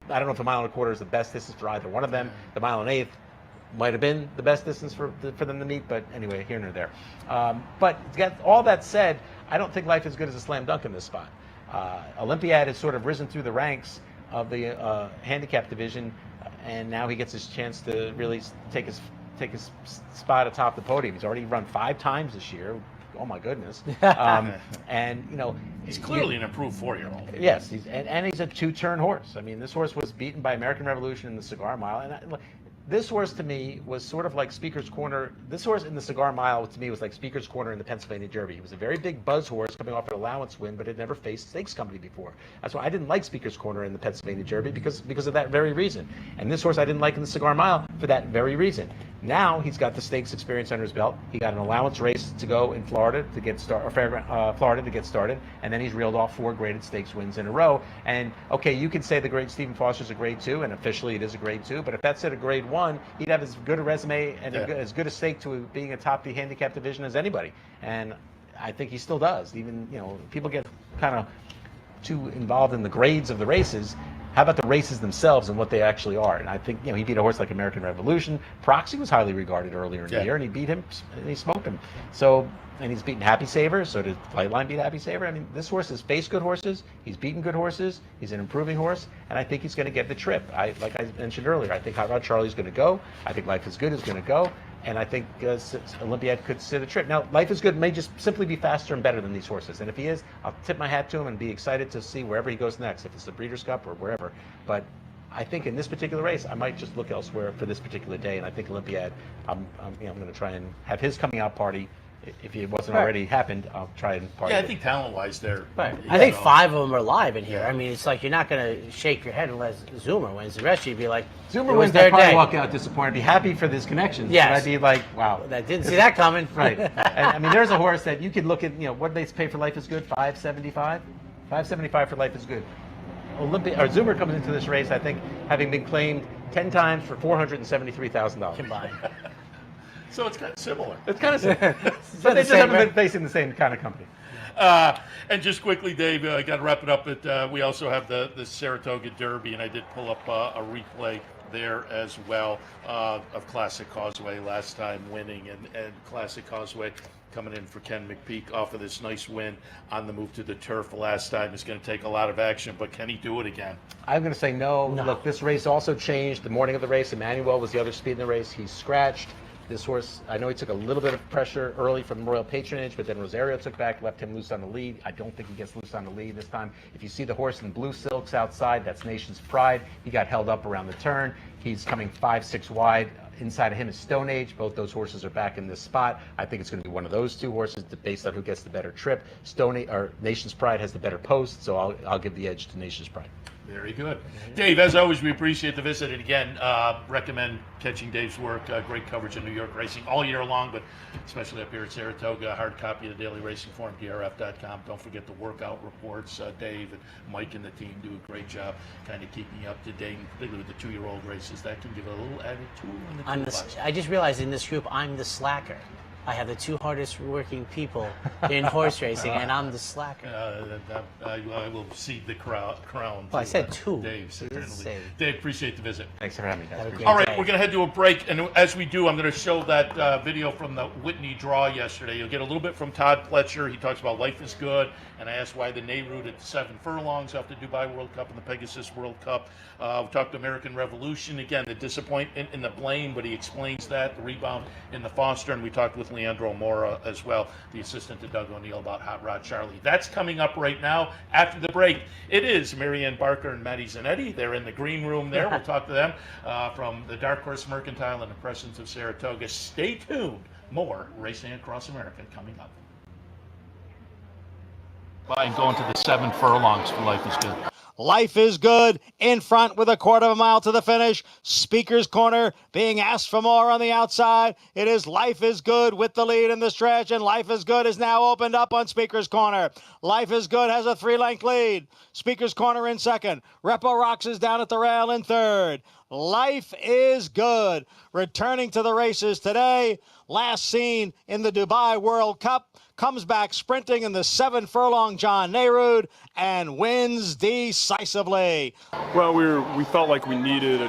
I don't know if the 1.25 miles is the best distance for either one of them. The 1 1/8 might have been the best distance for them to meet, but anyway, here nor there. But all that said, I don't think Life is Good as a slam dunk in this spot. Olympiad has sort of risen through the ranks of the handicap division, and now he gets his chance to really take his spot atop the podium. He's already run 5 times this year. Oh my goodness! And he's clearly an improved 4-year-old. Yes, he's a 2-turn horse. I mean, this horse was beaten by American Revolution in the Cigar Mile, and this horse to me was sort of like Speaker's Corner. This horse in the Cigar Mile to me was like Speaker's Corner in the Pennsylvania Derby. He was a very big buzz horse coming off an allowance win, but had never faced stakes company before. That's why I didn't like Speaker's Corner in the Pennsylvania Derby because of that very reason. And this horse I didn't like in the Cigar Mile for that very reason. Now he's got the stakes experience under his belt. He got an allowance race to go in Florida to get Florida to get started, and then he's reeled off 4 graded stakes wins in a row. And okay, you can say the grade Stephen Foster's a grade 2, and officially it is a grade 2. But if that's at a grade 1, he'd have as good a resume and as good a stake to being atop the handicap division as anybody. And I think he still does. Even people get kind of too involved in the grades of the races. How about the races themselves and what they actually are? And I think he beat a horse like American Revolution. Proxy was highly regarded earlier in the year, and he beat him, and he smoked him. So, and he's beaten Happy Saver. So did Flightline beat Happy Saver? I mean, this horse has faced good horses. He's beaten good horses. He's an improving horse, and I think he's going to get the trip. Like I mentioned earlier, I think Hot Rod Charlie's going to go. I think Life is Good is going to go. And I think Olympiad could sit a trip. Now, Life is Good may just simply be faster and better than these horses. And if he is, I'll tip my hat to him and be excited to see wherever he goes next, if it's the Breeders' Cup or wherever. But I think in this particular race, I might just look elsewhere for this particular day. And I think Olympiad, I'm going to try and have his coming out party if it wasn't already happened, I'll try and part Yeah, I of it. think talent-wise, they're. Right. you I think know, 5 of them are live in here. I mean, it's like you're not going to shake your head unless Zoomer wins. The rest of you'd be like, Zoomer it was wins, their I'd probably day. walk out disappointed. Be happy for this connection. Yes. But I'd be like, wow. I didn't see that coming. Right. And, I mean, there's a horse that you could look at, what did they pay for Life is Good? $575? $575 for Life is Good. Zoomer comes into this race, I think, having been claimed 10 times for $473,000 Combined. So it's kind of similar. It's kind of similar. But they just haven't been facing the same kind of company. And just quickly, Dave, I got to wrap it up. But we also have the Saratoga Derby, and I did pull up a replay there as well of Classic Causeway last time winning, and Classic Causeway coming in for Ken McPeak off of this nice win on the move to the turf last time. Is going to take a lot of action, but can he do it again? I'm going to say no. Look, this race also changed. The morning of the race, Emmanuel was the other speed in the race. He's scratched. This horse, I know he took a little bit of pressure early from Royal Patronage, but then Rosario took back, left him loose on the lead. I don't think he gets loose on the lead this time. If you see the horse in blue silks outside, that's Nation's Pride. He got held up around the turn. He's coming 5-6 wide. Inside of him is Stone Age. Both those horses are back in this spot. I think it's going to be one of those two horses based on who gets the better trip. Nation's Pride has the better post, so I'll give the edge to Nation's Pride. Very good. Dave, as always, we appreciate the visit. And again, recommend catching Dave's work. Great coverage of New York racing all year long, but especially up here at Saratoga. Hard copy of the Daily Racing Form, DRF.com. Don't forget the workout reports. Dave and Mike and the team do a great job kind of keeping you up to date, particularly with the 2-year-old races. That can give a little added tool in the toolbox. I just realized in this group, I'm the slacker. I have the 2 hardest working people in horse racing, and I'm the slacker. I will cede the crown. Well, I said 2. Dave, certainly. Dave, appreciate the visit. Thanks for having me, guys. All right, we're going to head to a break, and as we do, I'm going to show that video from the Whitney draw yesterday. You'll get a little bit from Todd Pletcher. He talks about life is good, and I asked why the Nehru at 7 furlongs off the Dubai World Cup and the Pegasus World Cup. We talked to American Revolution, again, the disappointment in the Blaine, but he explains that, the rebound in the Foster, and we talked with Leandro Mora as well, the assistant to Doug O'Neill, about Hot Rod Charlie. That's coming up right now after the break. It is Marianne Barker and Maddie Zanetti. They're in the green room there. We'll talk to them from the Dark Horse Mercantile and the Presence of Saratoga. Stay tuned. More Racing Across America coming up. By going to the 7 furlongs for Life is Good. Life is Good in front with a 1/4 mile to the finish. Speaker's Corner being asked for more on the outside. It is Life is Good with the lead in the stretch, and Life is Good is now opened up on Speaker's Corner. Life is Good has a 3-length lead. Speaker's Corner in second. Repo Rocks is down at the rail in third. Life is Good returning to the races today. Last seen in the Dubai World Cup. Comes back sprinting in the 7 furlong John Nehru and wins decisively. Well, we felt like we needed a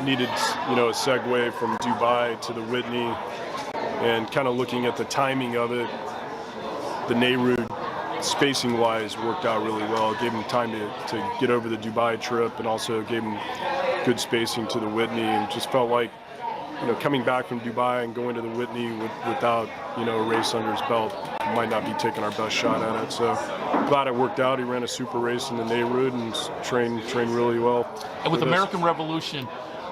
segue from Dubai to the Whitney, and kind of looking at the timing of it, the Nehru spacing wise worked out really well. It gave him time to get over the Dubai trip, and also gave him good spacing to the Whitney, and just felt like, coming back from Dubai and going to the Whitney without, a race under his belt, might not be taking our best shot at it. So glad it worked out. He ran a super race in the Nehru and trained really well. And with American Revolution,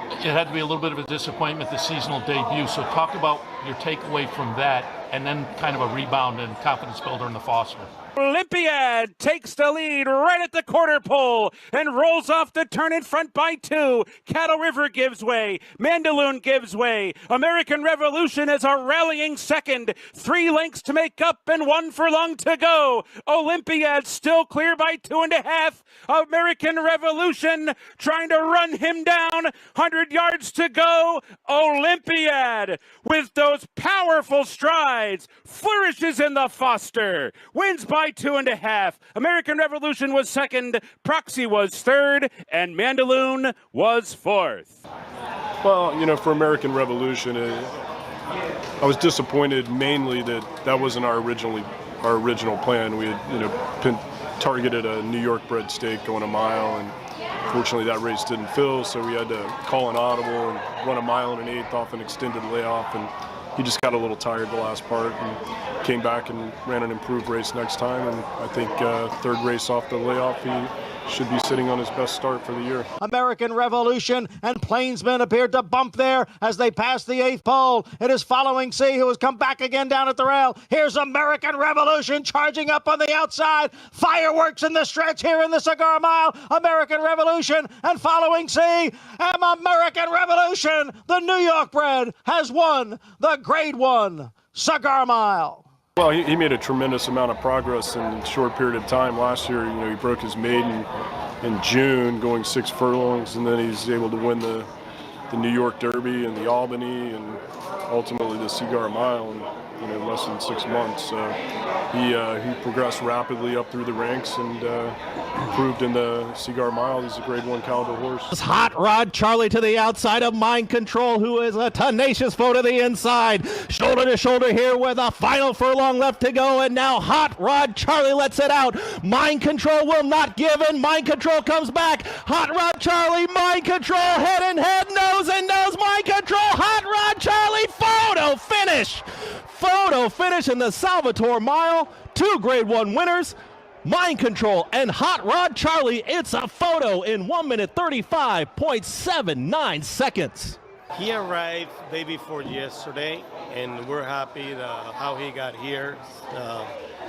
it had to be a little bit of a disappointment, the seasonal debut. So talk about your takeaway from that, and then kind of a rebound and confidence builder in the Foster. Olympiad takes the lead right at the quarter pole and rolls off the turn in front by 2. Cattle River gives way. Mandaloon gives way. American Revolution is a rallying second. 3 lengths to make up and 1 furlong to go. Olympiad still clear by 2.5. American Revolution trying to run him down. 100 yards to go. Olympiad with those powerful strides flourishes in the Foster. Wins by 2.5. American Revolution was second, Proxy was third, and Mandaloon was fourth. Well, for American Revolution, I was disappointed mainly that wasn't our original plan. We had targeted a New York bred stake going a mile, and fortunately that race didn't fill, so we had to call an audible and run a 1 1/8 off an extended layoff, and he just got a little tired the last part and came back and ran an improved race next time. And I think third race off the layoff, should be sitting on his best start for the year. American Revolution and Plainsman appeared to bump there as they passed the 8th pole. It is Following C, who has come back again down at the rail. Here's American Revolution charging up on the outside. Fireworks in the stretch here in the Cigar Mile. American Revolution and Following C. And American Revolution, the New York bred, has won the Grade 1 Cigar Mile. Well, he made a tremendous amount of progress in a short period of time. Last year, he broke his maiden in June, going 6 furlongs, and then he's able to win the New York Derby and the Albany and ultimately the Cigar Mile in less than 6 months. So he progressed rapidly up through the ranks and proved in the Cigar Mile he's a Grade 1 caliber horse. Hot Rod Charlie to the outside of Mind Control, who is a tenacious foe to the inside. Shoulder to shoulder here with a final furlong left to go, and now Hot Rod Charlie lets it out. Mind Control will not give in. Mind Control comes back. Hot Rod Charlie, Mind Control, head and head, nose and nose. Mind Control, Hot Rod Charlie, photo finish. Photo finish in the Salvatore Mile. 2 Grade 1 winners, Mind Control and Hot Rod Charlie. It's a photo in 1 minute 35.79 seconds. He arrived day before yesterday, and we're happy how he got here.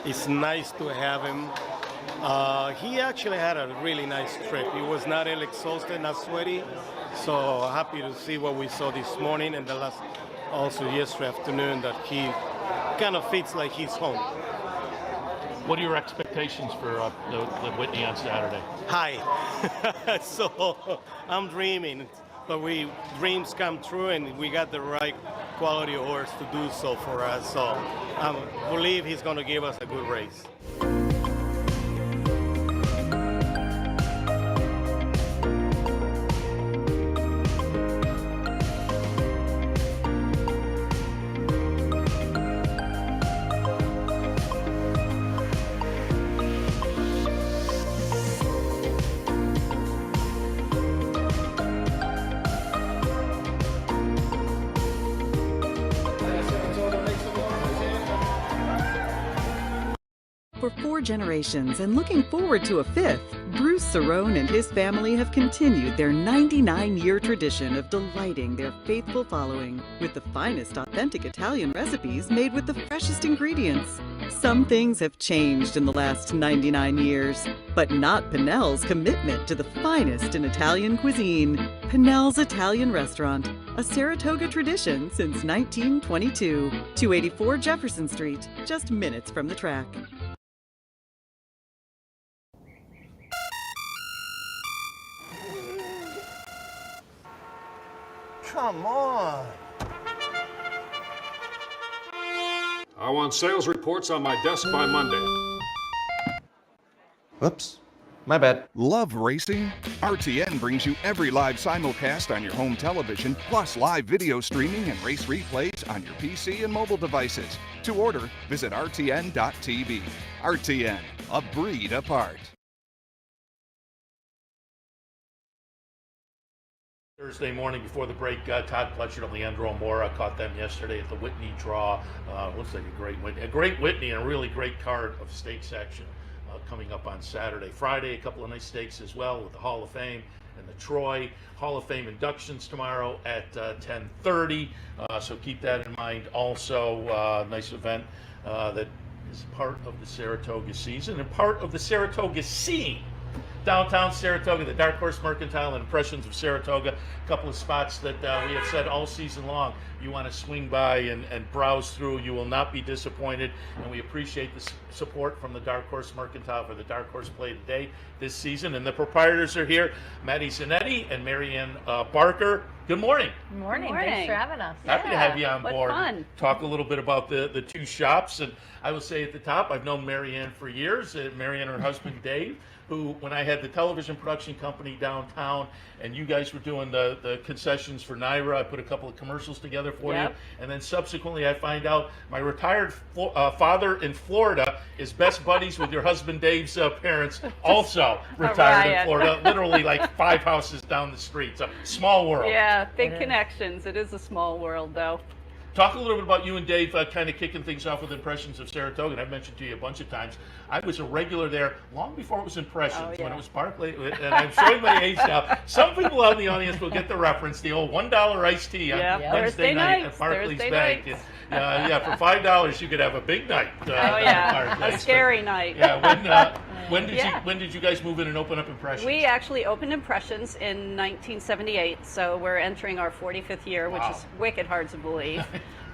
It's nice to have him. He actually had a really nice trip. He was not ill exhausted, not sweaty. So happy to see what we saw this morning and also yesterday afternoon, that he kind of feels like he's home. What are your expectations for the Whitney on Saturday? High. So I'm dreaming, but dreams come true, and we got the right quality horse to do so for us. So I believe he's going to give us a good race. For 4 generations and looking forward to a 5th, Bruce Cerrone and his family have continued their 99-year tradition of delighting their faithful following with the finest authentic Italian recipes made with the freshest ingredients. Some things have changed in the last 99 years, but not Pinnell's commitment to the finest in Italian cuisine. Pinnell's Italian Restaurant, a Saratoga tradition since 1922. 284 Jefferson Street, just minutes from the track. Come on. I want sales reports on my desk by Monday. Whoops. My bad. Love racing? RTN brings you every live simulcast on your home television, plus live video streaming and race replays on your PC and mobile devices. To order, visit rtn.tv. RTN, a breed apart. Thursday morning before the break, Todd Pletcher and Leandro Mora caught them yesterday at the Whitney draw. Looks like a great Whitney and a really great card of stakes action coming up on Saturday. Friday, a couple of nice stakes as well with the Hall of Fame and the Troy Hall of Fame inductions tomorrow at 10:30. So keep that in mind. Also, nice event that is part of the Saratoga season and part of the Saratoga scene. Downtown Saratoga, the Dark Horse Mercantile and Impressions of Saratoga, a couple of spots that we have said all season long you want to swing by and browse through. You will not be disappointed, and we appreciate the support from the Dark Horse Mercantile for the Dark Horse Play today this season. And the proprietors are here, Maddie Zanetti and Marianne Barker. Good morning. Good morning. Thanks for having us. Happy to have you on board. Fun. Talk a little bit about the two shops. And I will say at the top, I've known Marianne for years. Marianne and her husband Dave, who, when I had the television production company downtown and you guys were doing the concessions for NYRA, I put a couple of commercials together for you. And then subsequently I find out my retired father in Florida is best buddies with your husband Dave's parents, also retired in Florida, literally like 5 houses down the street. So small world. Yeah, big connections. It is a small world, though. Talk a little bit about you and Dave kind of kicking things off with Impressions of Saratoga. And I've mentioned to you a bunch of times, I was a regular there long before it was Impressions, when it was Barclay. And I'm showing my age now. Some people out in the audience will get the reference, the old $1 iced tea on Wednesday night at Barclays Bank. For $5 you could have a big night. A scary night. When did you guys move in and open up Impressions? We actually opened Impressions in 1978, so we're entering our 45th year, which is wicked hard to believe.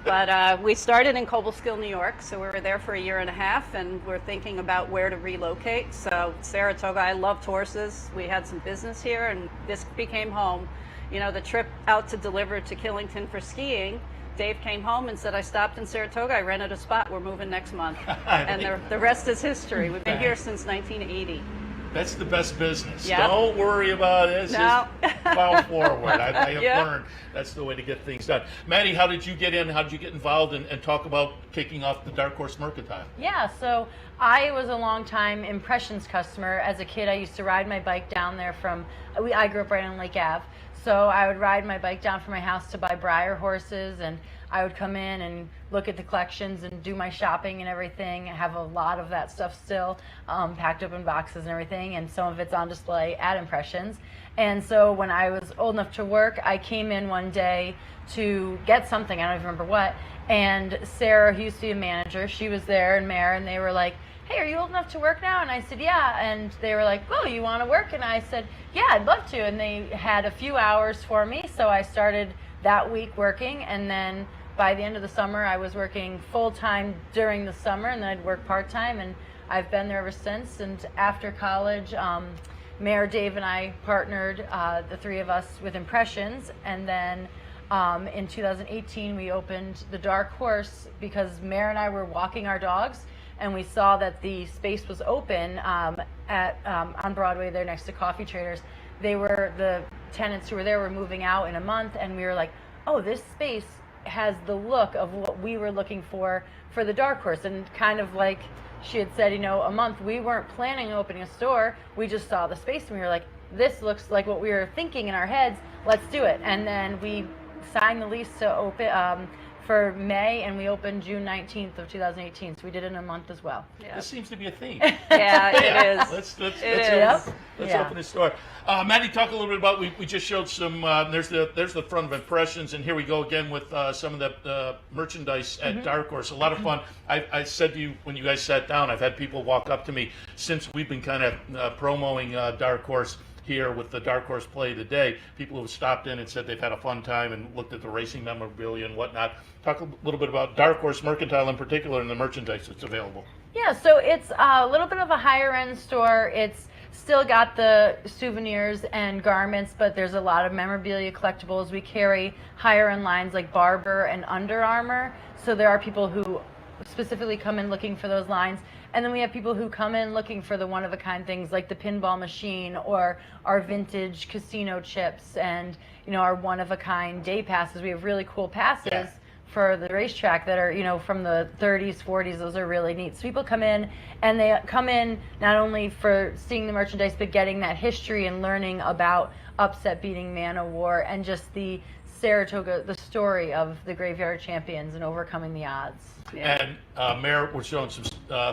But we started in Cobleskill, New York, so we were there for a year and a half, and we're thinking about where to relocate. So Saratoga, I loved horses. We had some business here, and this became home. You know, the trip out to deliver to Killington for skiing, Dave came home and said, I stopped in Saratoga, I rented a spot, we're moving next month. And the rest is history. We've been here since 1980. That's the best business. Don't worry about it. Just plow forward. I have learned that's the way to get things done. Maddie, how did you get in? How did you get involved and talk about kicking off the Dark Horse Mercantile? Yeah, so I was a long-time Impressions customer. As a kid, I used to ride my bike down there I grew up right on Lake Ave. So I would ride my bike down from my house to buy Breyer horses, and I would come in and look at the collections and do my shopping and everything. I have a lot of that stuff still packed up in boxes and everything, and some of it's on display at Impressions. And so when I was old enough to work, I came in one day to get something, I don't even remember what, and Sarah, who used to be a manager, she was there, and Mare, and they were like, hey, are you old enough to work now? And I said, yeah. And they were like, well, you want to work? And I said, yeah, I'd love to. And they had a few hours for me. So I started that week working. And then by the end of the summer, I was working full-time during the summer. And then I'd work part-time. And I've been there ever since. And after college, Mayor Dave and I partnered, the three of us, with Impressions. And then in 2018, we opened the Dark Horse because Mayor and I were walking our dogs. And we saw that the space was open on Broadway there next to Coffee Traders. The tenants who were there were moving out in a month, and we were like, oh, this space has the look of what we were looking for the Dark Horse. And kind of like she had said, a month, we weren't planning on opening a store. We just saw the space, and we were like, this looks like what we were thinking in our heads. Let's do it. And then we signed the lease to open for May, and we opened June 19th of 2018, so we did it in a month as well. This seems to be a theme. It is. Let's open the store. Maddie, talk a little bit about, we just showed some, there's the front of Impressions, and here we go again with some of the merchandise at Dark Horse. A lot of fun. I said to you when you guys sat down, I've had people walk up to me since we've been kind of promoting Dark Horse here with the Dark Horse Play today. People who have stopped in and said they've had a fun time and looked at the racing memorabilia and whatnot. Talk a little bit about Dark Horse Mercantile in particular and the merchandise that's available. Yeah, so it's a little bit of a higher end store. It's still got the souvenirs and garments, but there's a lot of memorabilia collectibles. We carry higher end lines like Barber and Under Armour. So there are people who specifically come in looking for those lines. And then we have people who come in looking for the one-of-a-kind things like the pinball machine or our vintage casino chips and, our one-of-a-kind day passes. We have really cool passes for the racetrack that are, from the 30s, 40s. Those are really neat. So people come in, and they come in not only for seeing the merchandise, but getting that history and learning about Upset beating Man o' War and just the Saratoga, the story of the Graveyard Champions and overcoming the odds. And Mayor, we're showing some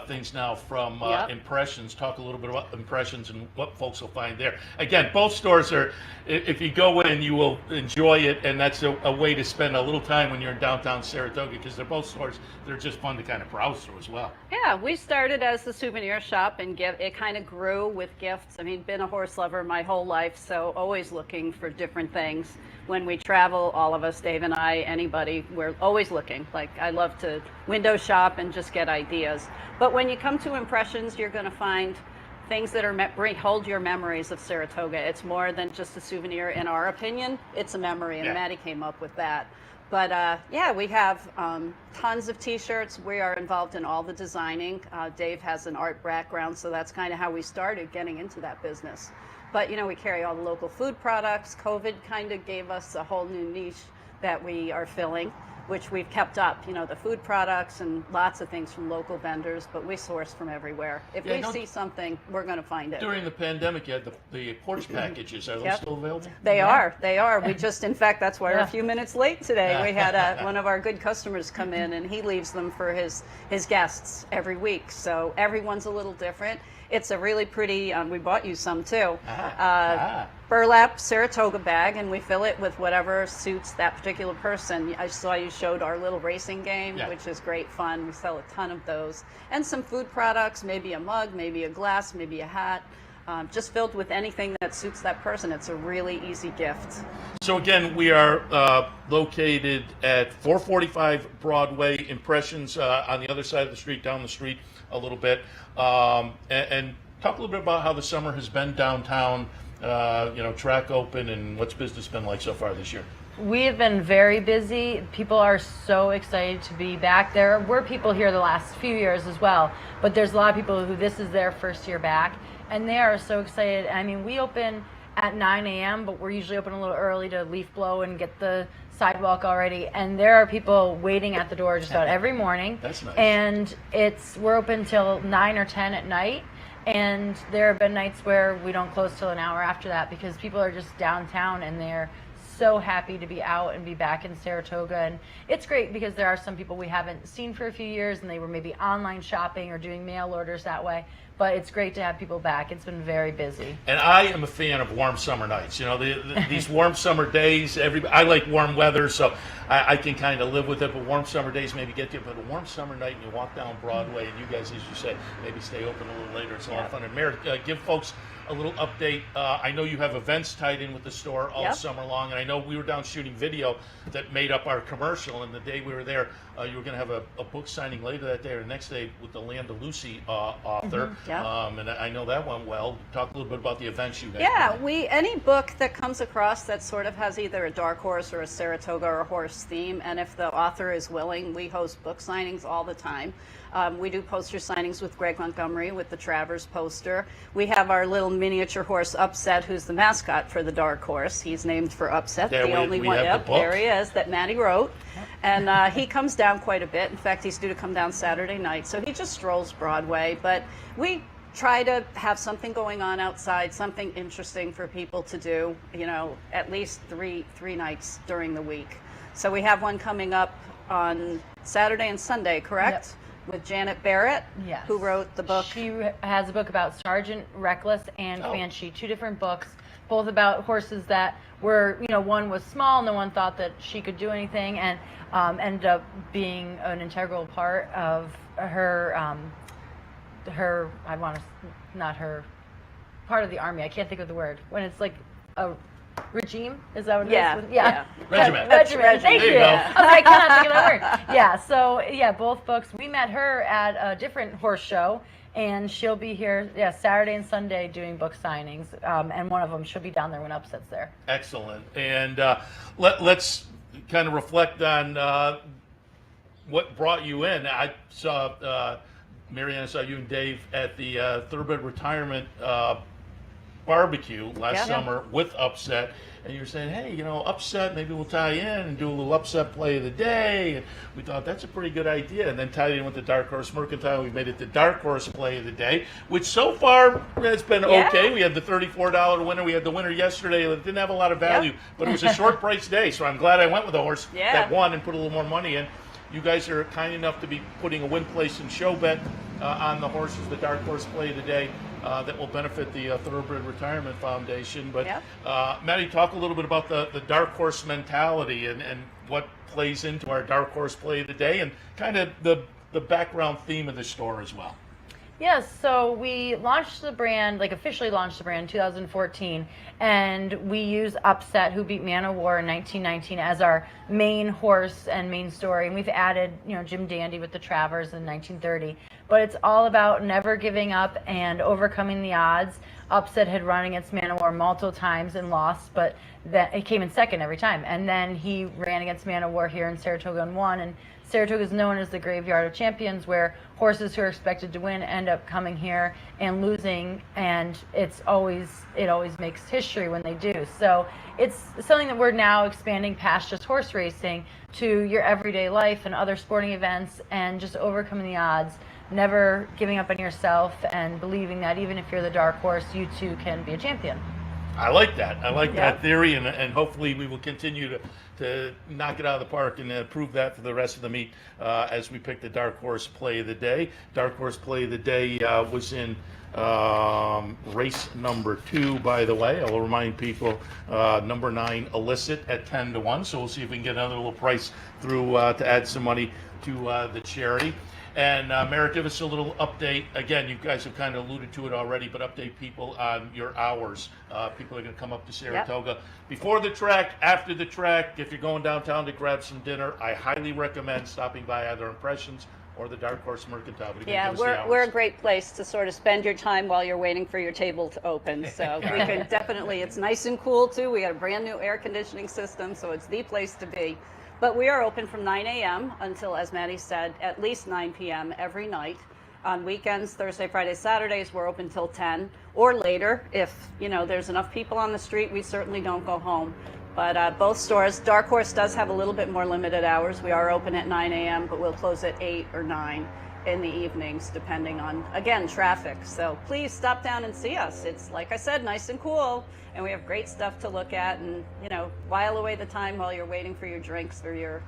things now from Impressions. Talk a little bit about Impressions and what folks will find there. Again, both stores are, if you go in, you will enjoy it, and that's a way to spend a little time when you're in downtown Saratoga, because they're both stores that are just fun to kind of browse through as well. Yeah, we started as the souvenir shop, and it kind of grew with gifts. I mean, been a horse lover my whole life, so always looking for different things. When we travel, all of us, Dave and I, anybody, we're always looking. Like, I love to window shop and just get ideas. But when you come to Impressions, you're going to find things that are hold your memories of Saratoga. It's more than just a souvenir, in our opinion. It's a memory, and Maddie came up with that. But yeah, we have tons of t-shirts. We are involved in all the designing. Dave has an art background, so that's kind of how we started getting into that business. But we carry all the local food products. COVID kind of gave us a whole new niche that we are filling. which we've kept up. You know, the food products and lots of things from local vendors, but we source from everywhere. If we see something, we're going to find it. During the pandemic, you had the porch packages. Are those still available? They are. They are. We just, in fact, that's why we're a few minutes late today. We had one of our good customers come in, and he leaves them for his guests every week. So everyone's a little different. It's a really pretty, we bought you some too, burlap Saratoga bag, and we fill it with whatever suits that particular person. I saw you showed our little racing game, which is great fun. We sell a ton of those. And some food products, maybe a mug, maybe a glass, maybe a hat, just filled with anything that suits that person. It's a really easy gift. So again, we are located at 445 Broadway, Impressions on the other side of the street, down the street a little bit. And talk a little bit about how the summer has been downtown, track open, and what's business been like so far this year? We have been very busy. People are so excited to be back. There were people here the last few years as well, but there's a lot of people who this is their first year back, and they are so excited. I mean, we open at 9 a.m., but we're usually open a little early to leaf blow and get the sidewalk already, and there are people waiting at the door just about every morning. That's nice. And we're open till 9 or 10 at night, and there have been nights where we don't close till an hour after that because people are just downtown and they're so happy to be out and be back in Saratoga. And it's great because there are some people we haven't seen for a few years, and they were maybe online shopping or doing mail orders that way. But it's great to have people back. It's been very busy. And I am a fan of warm summer nights. You know, these warm summer days, I like warm weather, so I can kind of live with it. But warm summer days maybe get you. But a warm summer night and you walk down Broadway, and you guys, as you say, maybe stay open a little later. It's a lot of fun. And Merritt, give folks a little update. I know you have events tied in with the store all summer long, and I know we were down shooting video that made up our commercial, and the day we were there, you were going to have a book signing later that day or the next day with the Land of Lucy author, and I know that went well. Talk a little bit about the events you guys did. Any book that comes across that sort of has either a dark horse or a Saratoga or a horse theme, and if the author is willing, we host book signings all the time. We do poster signings with Greg Montgomery with the Travers poster. We have our little miniature horse Upset, who's the mascot for the dark horse. He's named for Upset, the only one. There he is, that Maddie wrote. And he comes down quite a bit. In fact, he's due to come down Saturday night. So he just strolls Broadway. But we try to have something going on outside, something interesting for people to do, at least three nights during the week. So we have one coming up on Saturday and Sunday, correct? Yep. With Janet Barrett, who wrote the book. She has a book about Sergeant Reckless and Banshee, two different books, both about horses that were, one was small, no one thought that she could do anything, and ended up being an integral part of her, part of the army. I can't think of the word. When it's like a regime, is that what it is? Regiment. Thank you. I cannot think of that word. Both books. We met her at a different horse show, and she'll be here Saturday and Sunday doing book signings, and one of them she'll be down there when Upset's there. Excellent. And let's kind of reflect on what brought you in. I saw Marianne, I saw you and Dave at the Thoroughbred Retirement barbecue last summer with Upset, and you were saying, hey, Upset, maybe we'll tie in and do a little Upset play of the day, and we thought that's a pretty good idea, and then tied in with the Dark Horse Mercantile. We made it the Dark Horse play of the day, which so far has been okay. We had the $34 winner. We had the winner yesterday. It didn't have a lot of value, but it was a short price day, so I'm glad I went with a horse that won and put a little more money in. You guys are kind enough to be putting a win place and show bet on the horses, the Dark Horse play of the day, that will benefit the Thoroughbred Retirement Foundation. But Maddie, talk a little bit about the Dark Horse mentality and what plays into our Dark Horse play of the day, and kind of the background theme of the store as well. Yes, so we launched the brand, officially launched the brand in 2014, and we use Upset, who beat Man o' War in 1919, as our main horse and main story. And we've added, Jim Dandy with the Travers in 1930. but it's all about never giving up and overcoming the odds. Upset had run against Man of War multiple times and lost, but that he came in second every time. And then he ran against Man of War here in Saratoga and won. And Saratoga is known as the graveyard of champions, where horses who are expected to win end up coming here and losing, and it always makes history when they do. So it's something that we're now expanding past just horse racing to your everyday life and other sporting events, and just overcoming the odds, never giving up on yourself, and believing that even if you're the dark horse, you too can be a champion. I like that. I like that theory, and hopefully we will continue to knock it out of the park and prove that for the rest of the meet as we pick the dark horse play of the day. Dark horse play of the day was in race number 2, by the way. I will remind people, number 9, Illicit at 10-1. So we'll see if we can get another little price through to add some money to the charity. And Merritt, give us a little update. Again, you guys have kind of alluded to it already, but update people on your hours. People are going to come up to Saratoga before the track, after the track. If you're going downtown to grab some dinner, I highly recommend stopping by either Impressions or the Dark Horse Mercantile. Yeah, we're a great place to sort of spend your time while you're waiting for your table to open. So we can definitely, it's nice and cool too. We got a brand new air conditioning system, so it's the place to be. But we are open from 9 a.m. until, as Maddie said, at least 9 p.m. every night. On weekends, Thursday, Friday, Saturdays, we're open till 10 or later. If, there's enough people on the street, we certainly don't go home. But both stores, Dark Horse does have a little bit more limited hours. We are open at 9 a.m., but we'll close at 8 or 9 in the evenings, depending on, again, traffic. So please stop down and see us. It's, like I said, nice and cool, and we have great stuff to look at and, while away the time while you're waiting for your drinks or your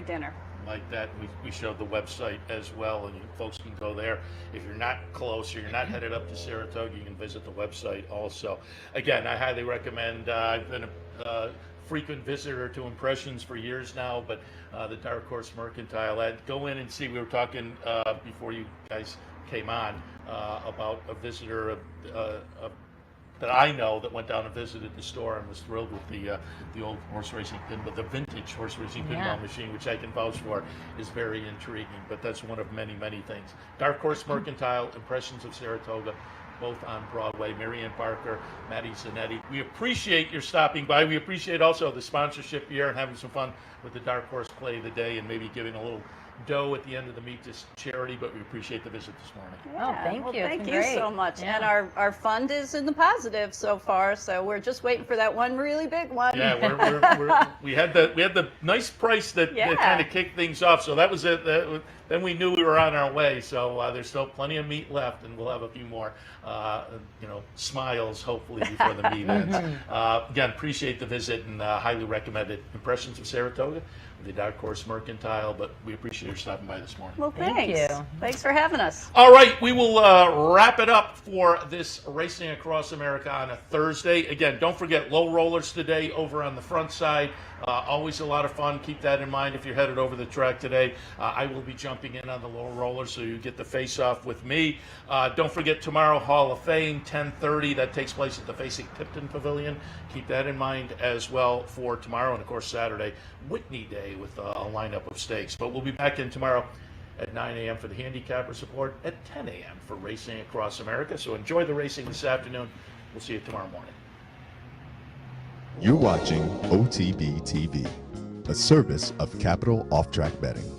dinner. Like that, we showed the website as well, and you folks can go there. If you're not close or you're not headed up to Saratoga, you can visit the website also. Again, I highly recommend. I've been a frequent visitor to Impressions for years now, but the Dark Horse Mercantile, I'd go in and see. We were talking before you guys came on about a visitor that I know that went down and visited the store and was thrilled with the old horse racing pinball, the vintage horse racing pinball machine, which I can vouch for is very intriguing. But that's one of many, many things. Dark Horse Mercantile, Impressions of Saratoga, both on Broadway. Marianne Parker, Maddie Zanetti. We appreciate your stopping by. We appreciate also the sponsorship here and having some fun with the Dark Horse play of the day, and maybe giving a little dough at the end of the meet to charity, but we appreciate the visit this morning. Thank you so much. Yeah. And our fund is in the positive so far, so we're just waiting for that one really big one. Yeah, we had the nice price that kind of kicked things off, so that was it. Then we knew we were on our way. So there's still plenty of meat left, and we'll have a few more, smiles hopefully before the meet ends. Again, appreciate the visit and highly recommend it. Impressions of Saratoga, the Dark Horse Mercantile, but we appreciate your stopping by this morning. Well, thanks. Thank you. Thanks for having us. All right, we will wrap it up for this Racing Across America on a Thursday. Again, don't forget low rollers today over on the front side. Always a lot of fun. Keep that in mind if you're headed over the track today. I will be jumping in on the low roller, so you get the face-off with me. Don't forget tomorrow, Hall of Fame, 10:30. That takes place at the Facing Tipton Pavilion. Keep that in mind as well for tomorrow. And, of course, Saturday, Whitney Day with a lineup of stakes. But we'll be back in tomorrow at 9 a.m. for the handicapper support, at 10 a.m. for Racing Across America. So enjoy the racing this afternoon. We'll see you tomorrow morning. You're watching OTB TV, a service of Capital Off Track Betting.